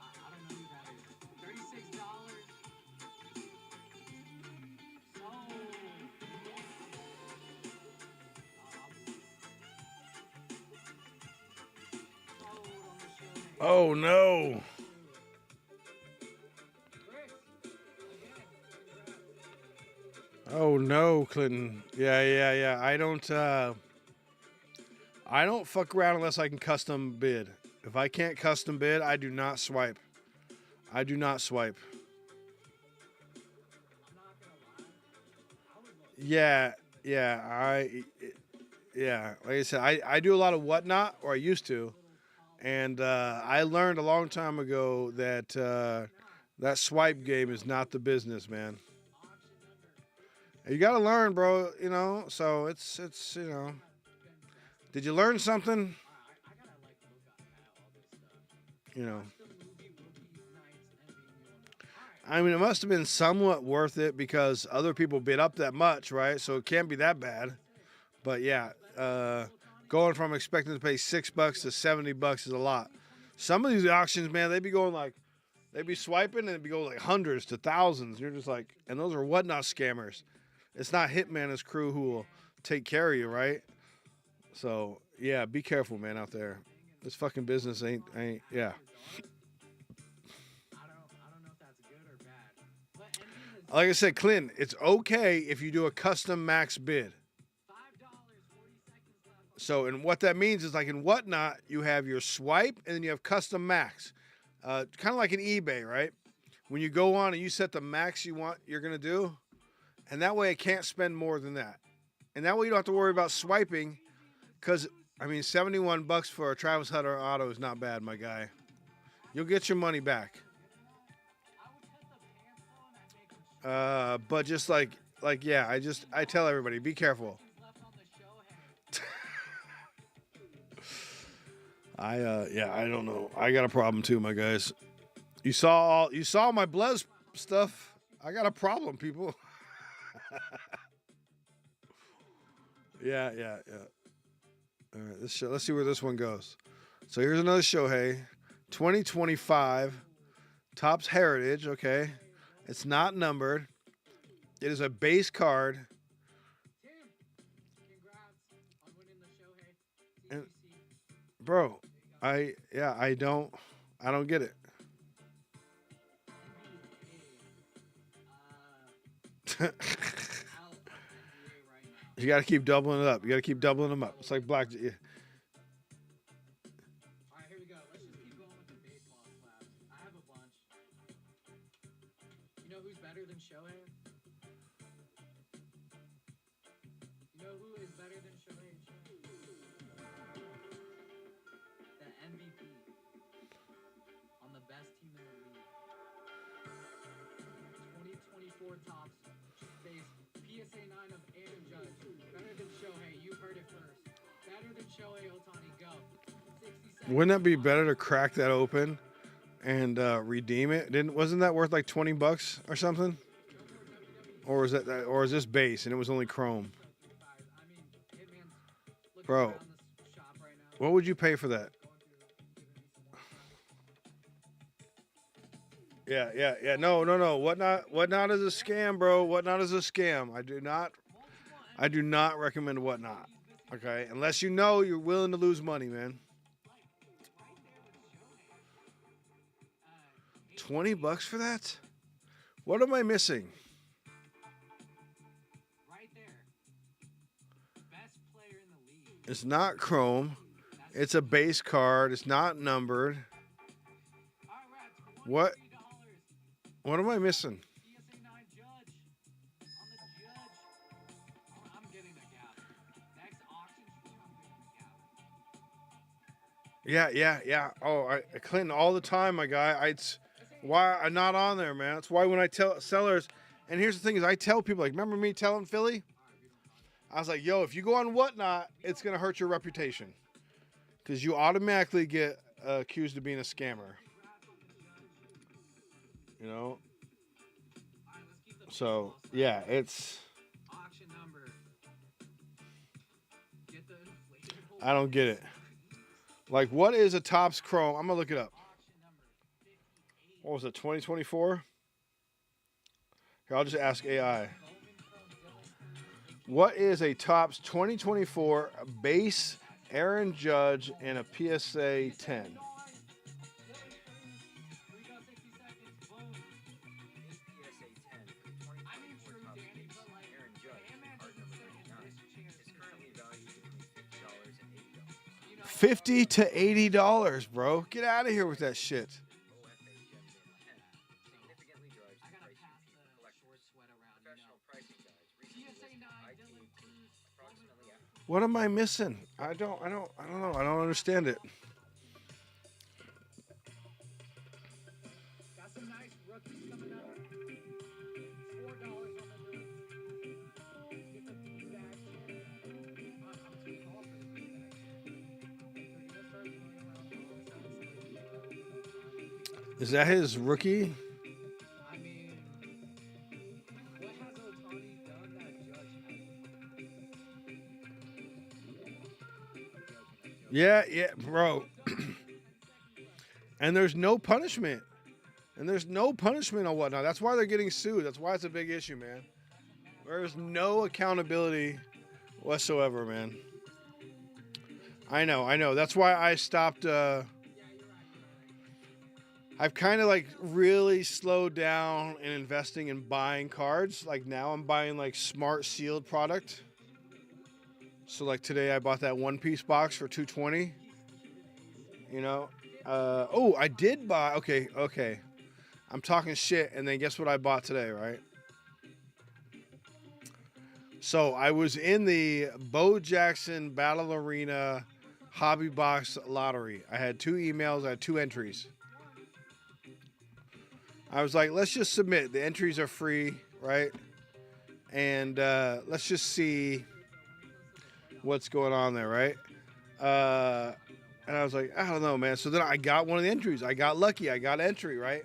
I don't know who that is. $36. Sold. Oh no! Oh no, Clinton. Yeah. I don't fuck around unless I can custom bid. If I can't custom bid, I do not swipe. I do not swipe. Yeah. Like I said, I do a lot of whatnot, or I used to, and I learned a long time ago that that swipe game is not the business, man. You gotta learn, bro. You know, so it's you know. Did you learn something? You know. I mean, it must have been somewhat worth it because other people bid up that much, right? So it can't be that bad. But yeah, going from expecting to pay $6 to $70 is a lot. Some of these auctions, man, they be swiping and it'd be going like hundreds to thousands. You're just like, and those are whatnot scammers. It's not Hitman and his crew who will take care of you, right? So yeah, be careful, man, out there. This fucking business ain't yeah. I don't know if that's good or bad. But envy has Like I said, Clinton, it's okay if you do a custom max bid. $5, 40 seconds left. So, and what that means is, like in whatnot, you have your swipe and then you have custom max, kind of like an eBay, right? When you go on and you set the max you're gonna do, and that way I can't spend more than that, and that way you don't have to worry about swiping, because I mean, $71 for a Travis Hunter auto is not bad, my guy. You'll get your money back. But just like yeah, I tell everybody, be careful. Left on the show hand. I don't know. I got a problem too, my guys. You saw my Blez stuff. I got a problem, people. Yeah. All right, let's see where this one goes. So here's another Shohei, 2025, Topps Heritage. Okay, it's not numbered. It is a base card. Tim, congrats on winning the Shohei. And- TBC. Bro, I don't get it. Out of NBA right now. You got to keep doubling it up. You got to keep doubling them up. It's like black. Yeah. All right, here we go. Let's just keep going with the baseball slabs. I have a bunch. You know who's better than Shohei? You know who is better than Shohei? The MVP on the best team in the league. 2024 Topps base PSA 9 of Aaron Judge. Better than Shohei. You heard it first. Better than Shohei Ohtani. Go. 60 Wouldn't that be better to crack that open and redeem it? Wasn't that worth like $20 or something? Or is or is this base and it was only chrome? I mean, Hitman's looking Bro. around this shop right now. What would you pay for that? Yeah. No. Whatnot is a scam, bro. Whatnot is a scam. I do not recommend whatnot. Okay, unless you know you're willing to lose money, man. $20 for that? What am I missing? Right there. Best player in the league. It's not Chrome. It's a base card. It's not numbered. All right, What? $23. What am I missing? PSA 9 Judge. On the Judge. Oh, I'm getting the gap. Next auction stream, I'm getting the gap. Yeah. Oh, I Clinton all the time, my guy. It's why I'm not on there, man. That's why when I tell sellers, and here's the thing is I tell people, like, remember me telling Philly? I was like, yo, if you go on whatnot, it's gonna hurt your reputation. Because you automatically get accused of being a scammer. You know? All right, let's keep the So, yeah, it's... auction number. Get the inflatable. I don't get it. Like, what is a Topps Chrome? I'm going to look it up. Auction number 58. What was it, 2024? Here, I'll just ask AI. What is a Topps 2024 base Aaron Judge and a PSA 10? 3 got 60 seconds. Boom. His PSA 10 for the I mean, 2024 true, Topps Danny, base, but like, Aaron Judge, Ant-Man card doesn't number say 99, this chance is currently valued between $50 and $80. you know, $50 to $80, bro. Get out of here with that shit. OFA Gem Band 10 significantly drives I the gotta price pass you the pay. Collectors. short sweat around, Professional pricing guides recently PSA listed 9 IT Dylan Cruz. approximately at What am I missing? I don't know. I don't understand it. Got some nice rookies coming up. $4 on the door. Get the feedback. I'm too tall for the feedback. So you're gonna start running around. Is that his rookie? I mean, what has Otani done that Judge hasn't? Yeah, bro. And there's no punishment. And there's no punishment on whatnot. That's why they're getting sued. That's why it's a big issue, man. There's no accountability whatsoever, man. I know. That's why I stopped. I've kind of like really slowed down in investing in buying cards. Like now I'm buying like smart sealed product. So like today I bought that one piece box for $220. You know. Oh, I did buy. Okay. I'm talking shit, and then guess what I bought today, right? So I was in the Bo Jackson Battle Arena Hobby Box Lottery. I had 2 emails. I had 2 entries. I was like, let's just submit. The entries are free, right? And let's just see what's going on there, right? And I was like, I don't know, man. So then I got one of the entries. I got lucky. I got entry, right?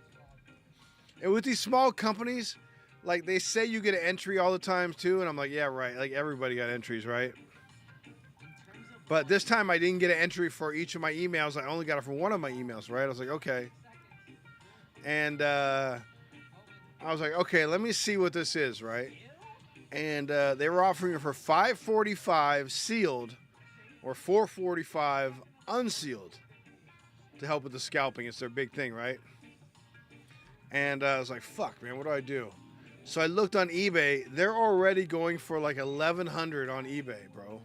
And with these small companies, like they say you get an entry all the time too. And I'm like, yeah, right. Like everybody got entries, right? But this time I didn't get an entry for each of my emails. I only got it for one of my emails, right? I was like, okay. And I was like, okay, let me see what this is, right? And they were offering it for $545 sealed or $445 unsealed to help with the scalping. It's their big thing, right? And I was like, fuck, man, what do I do? So I looked on eBay. They're already going for like $1,100 on eBay, bro.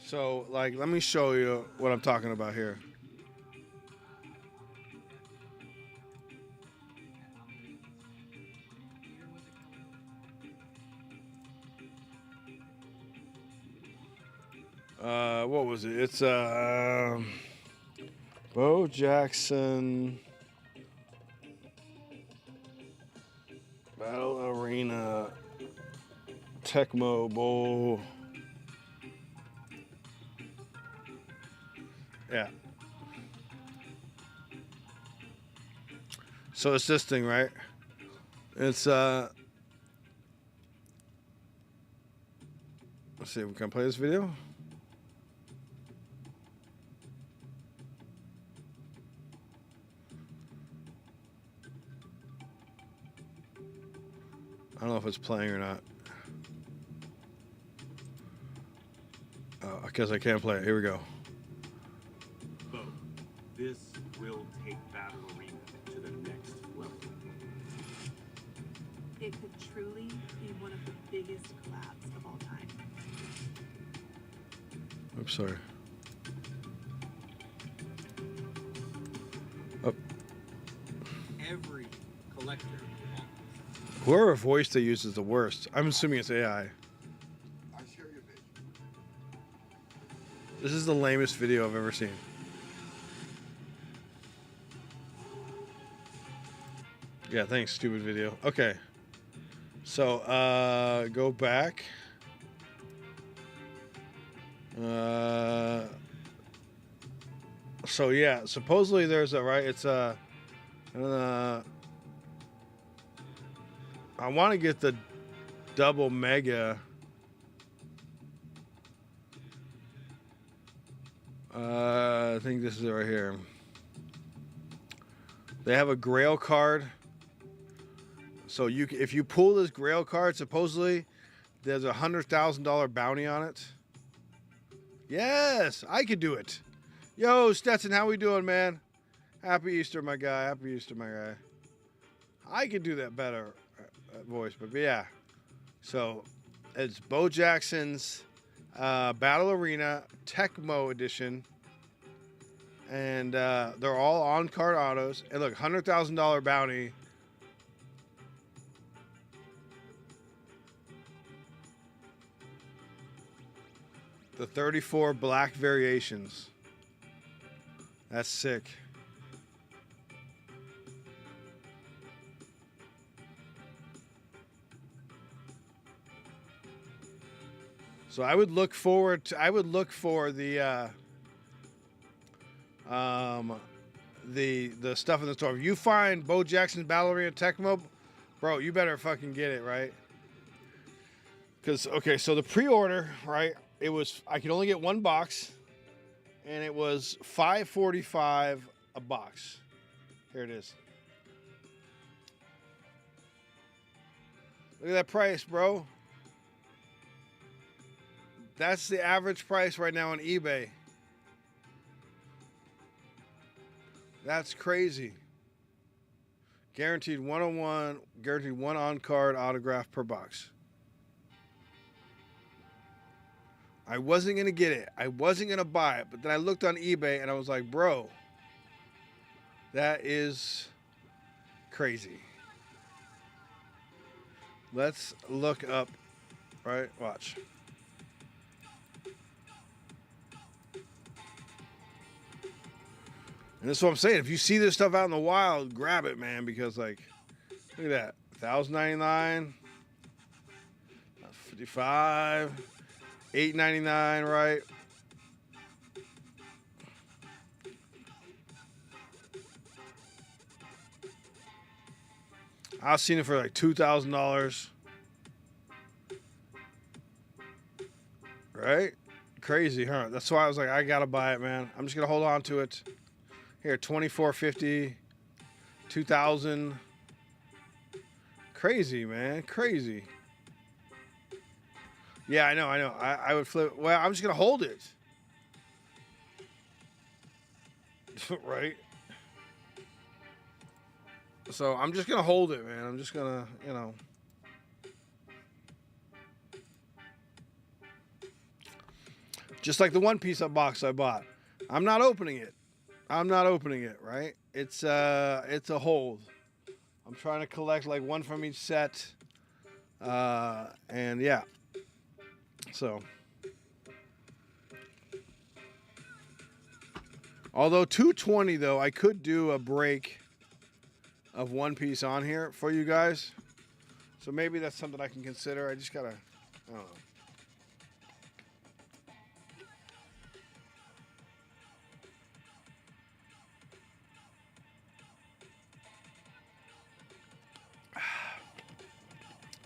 So, like, let me show you what I'm talking about here. What was it? It's Bo Jackson Battle Arena Tecmo Bowl. Yeah. So it's this thing, right? It's let's see, we can play this video. I don't know if it's playing or not. Oh, I guess I can't play it. Here we go. Bo, this will take Battle Arena to the next level. It could truly be one of the biggest collabs of all time. Oops, sorry. Oh. Every collector wants. Whoever voice they use is the worst. I'm assuming it's AI. This is the lamest video I've ever seen. Yeah, thanks, stupid video. Okay. So, go back. So yeah, supposedly there's a, right, it's a, I want to get the double mega. I think this is it right here. They have a Grail card. So if you pull this Grail card, supposedly there's a $100,000 bounty on it. Yes, I could do it. Yo, Stetson, how we doing, man? Happy Easter, my guy. Happy Easter, my guy. I could do that better voice, but yeah. So it's Bo Jackson's Battle Arena Tecmo edition, and they're all on card autos. And look, $100,000 bounty. The 34 black variations. That's sick. So I would look forward to, I would look for the stuff in the store. If you find Bo Jackson's Battle Arena Tecmo, bro, you better fucking get it, right? Because, okay, so the pre-order, right, it was, I could only get one box, and it was $5.45 a box. Here it is. Look at that price, bro. That's the average price right now on eBay. That's crazy. Guaranteed 101, guaranteed one on-card autograph per box. I wasn't going to get it. I wasn't going to buy it. But then I looked on eBay and I was like, bro, that is crazy. Let's look up, right? Watch. And that's what I'm saying. If you see this stuff out in the wild, grab it, man. Because, like, look at that. $1,099, $55, $899, right? I've seen it for like $2,000. Right? Crazy, huh? That's why I was like, I gotta buy it, man. I'm just gonna hold on to it. Here, $24.50, $2,000. Crazy, man. Crazy. Yeah, I know. I would flip. Well, I'm just gonna hold it. Right? So I'm just gonna hold it, man. I'm just gonna, you know. Just like the One Piece box I bought. I'm not opening it. I'm not opening it, right? It's a hold. I'm trying to collect like one from each set. And yeah. So. Although 220 though, I could do a break of One Piece on here for you guys. So maybe that's something I can consider. I just gotta, I don't know.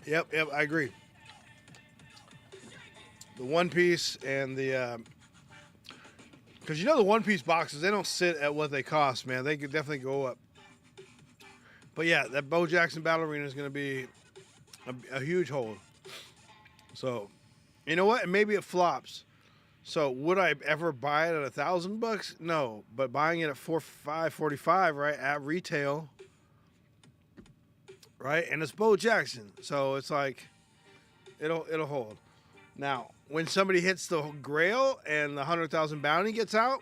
Yep, I agree. The One Piece and the, because you know the One Piece boxes, they don't sit at what they cost, man. They could definitely go up. But yeah, that Bo Jackson Battle Arena is going to be a huge hold. So, you know what? And maybe it flops. So would I ever buy it at $1,000? No, but buying it at $4,545, right, at retail, right, and it's Bo Jackson, so it's like it'll hold. Now, when somebody hits the Grail and the 100,000 bounty gets out,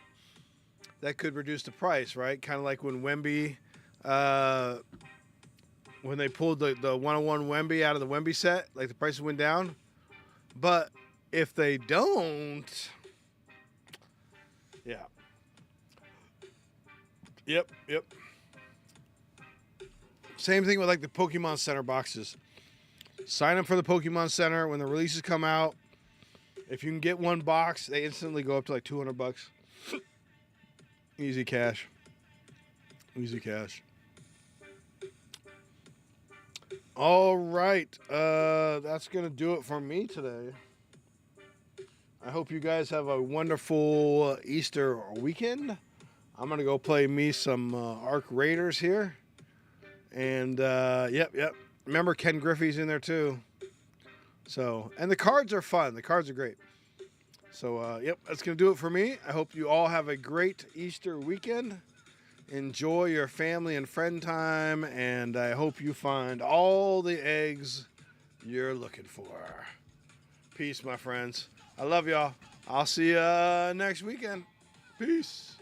that could reduce the price, right? Kind of like when Wemby, when they pulled the 101 Wemby out of the Wemby set, like the prices went down. But if they don't, yeah. Yep. Same thing with like the Pokemon Center boxes. Sign up for the Pokemon Center when the releases come out. If you can get one box, they instantly go up to like $200. Easy cash. All right. That's going to do it for me today. I hope you guys have a wonderful Easter weekend. I'm going to go play me some Arc Raiders here. And, yep. Remember, Ken Griffey's in there too. So, and the cards are fun. The cards are great. So, yep, that's going to do it for me. I hope you all have a great Easter weekend. Enjoy your family and friend time. And I hope you find all the eggs you're looking for. Peace, my friends. I love y'all. I'll see you next weekend. Peace.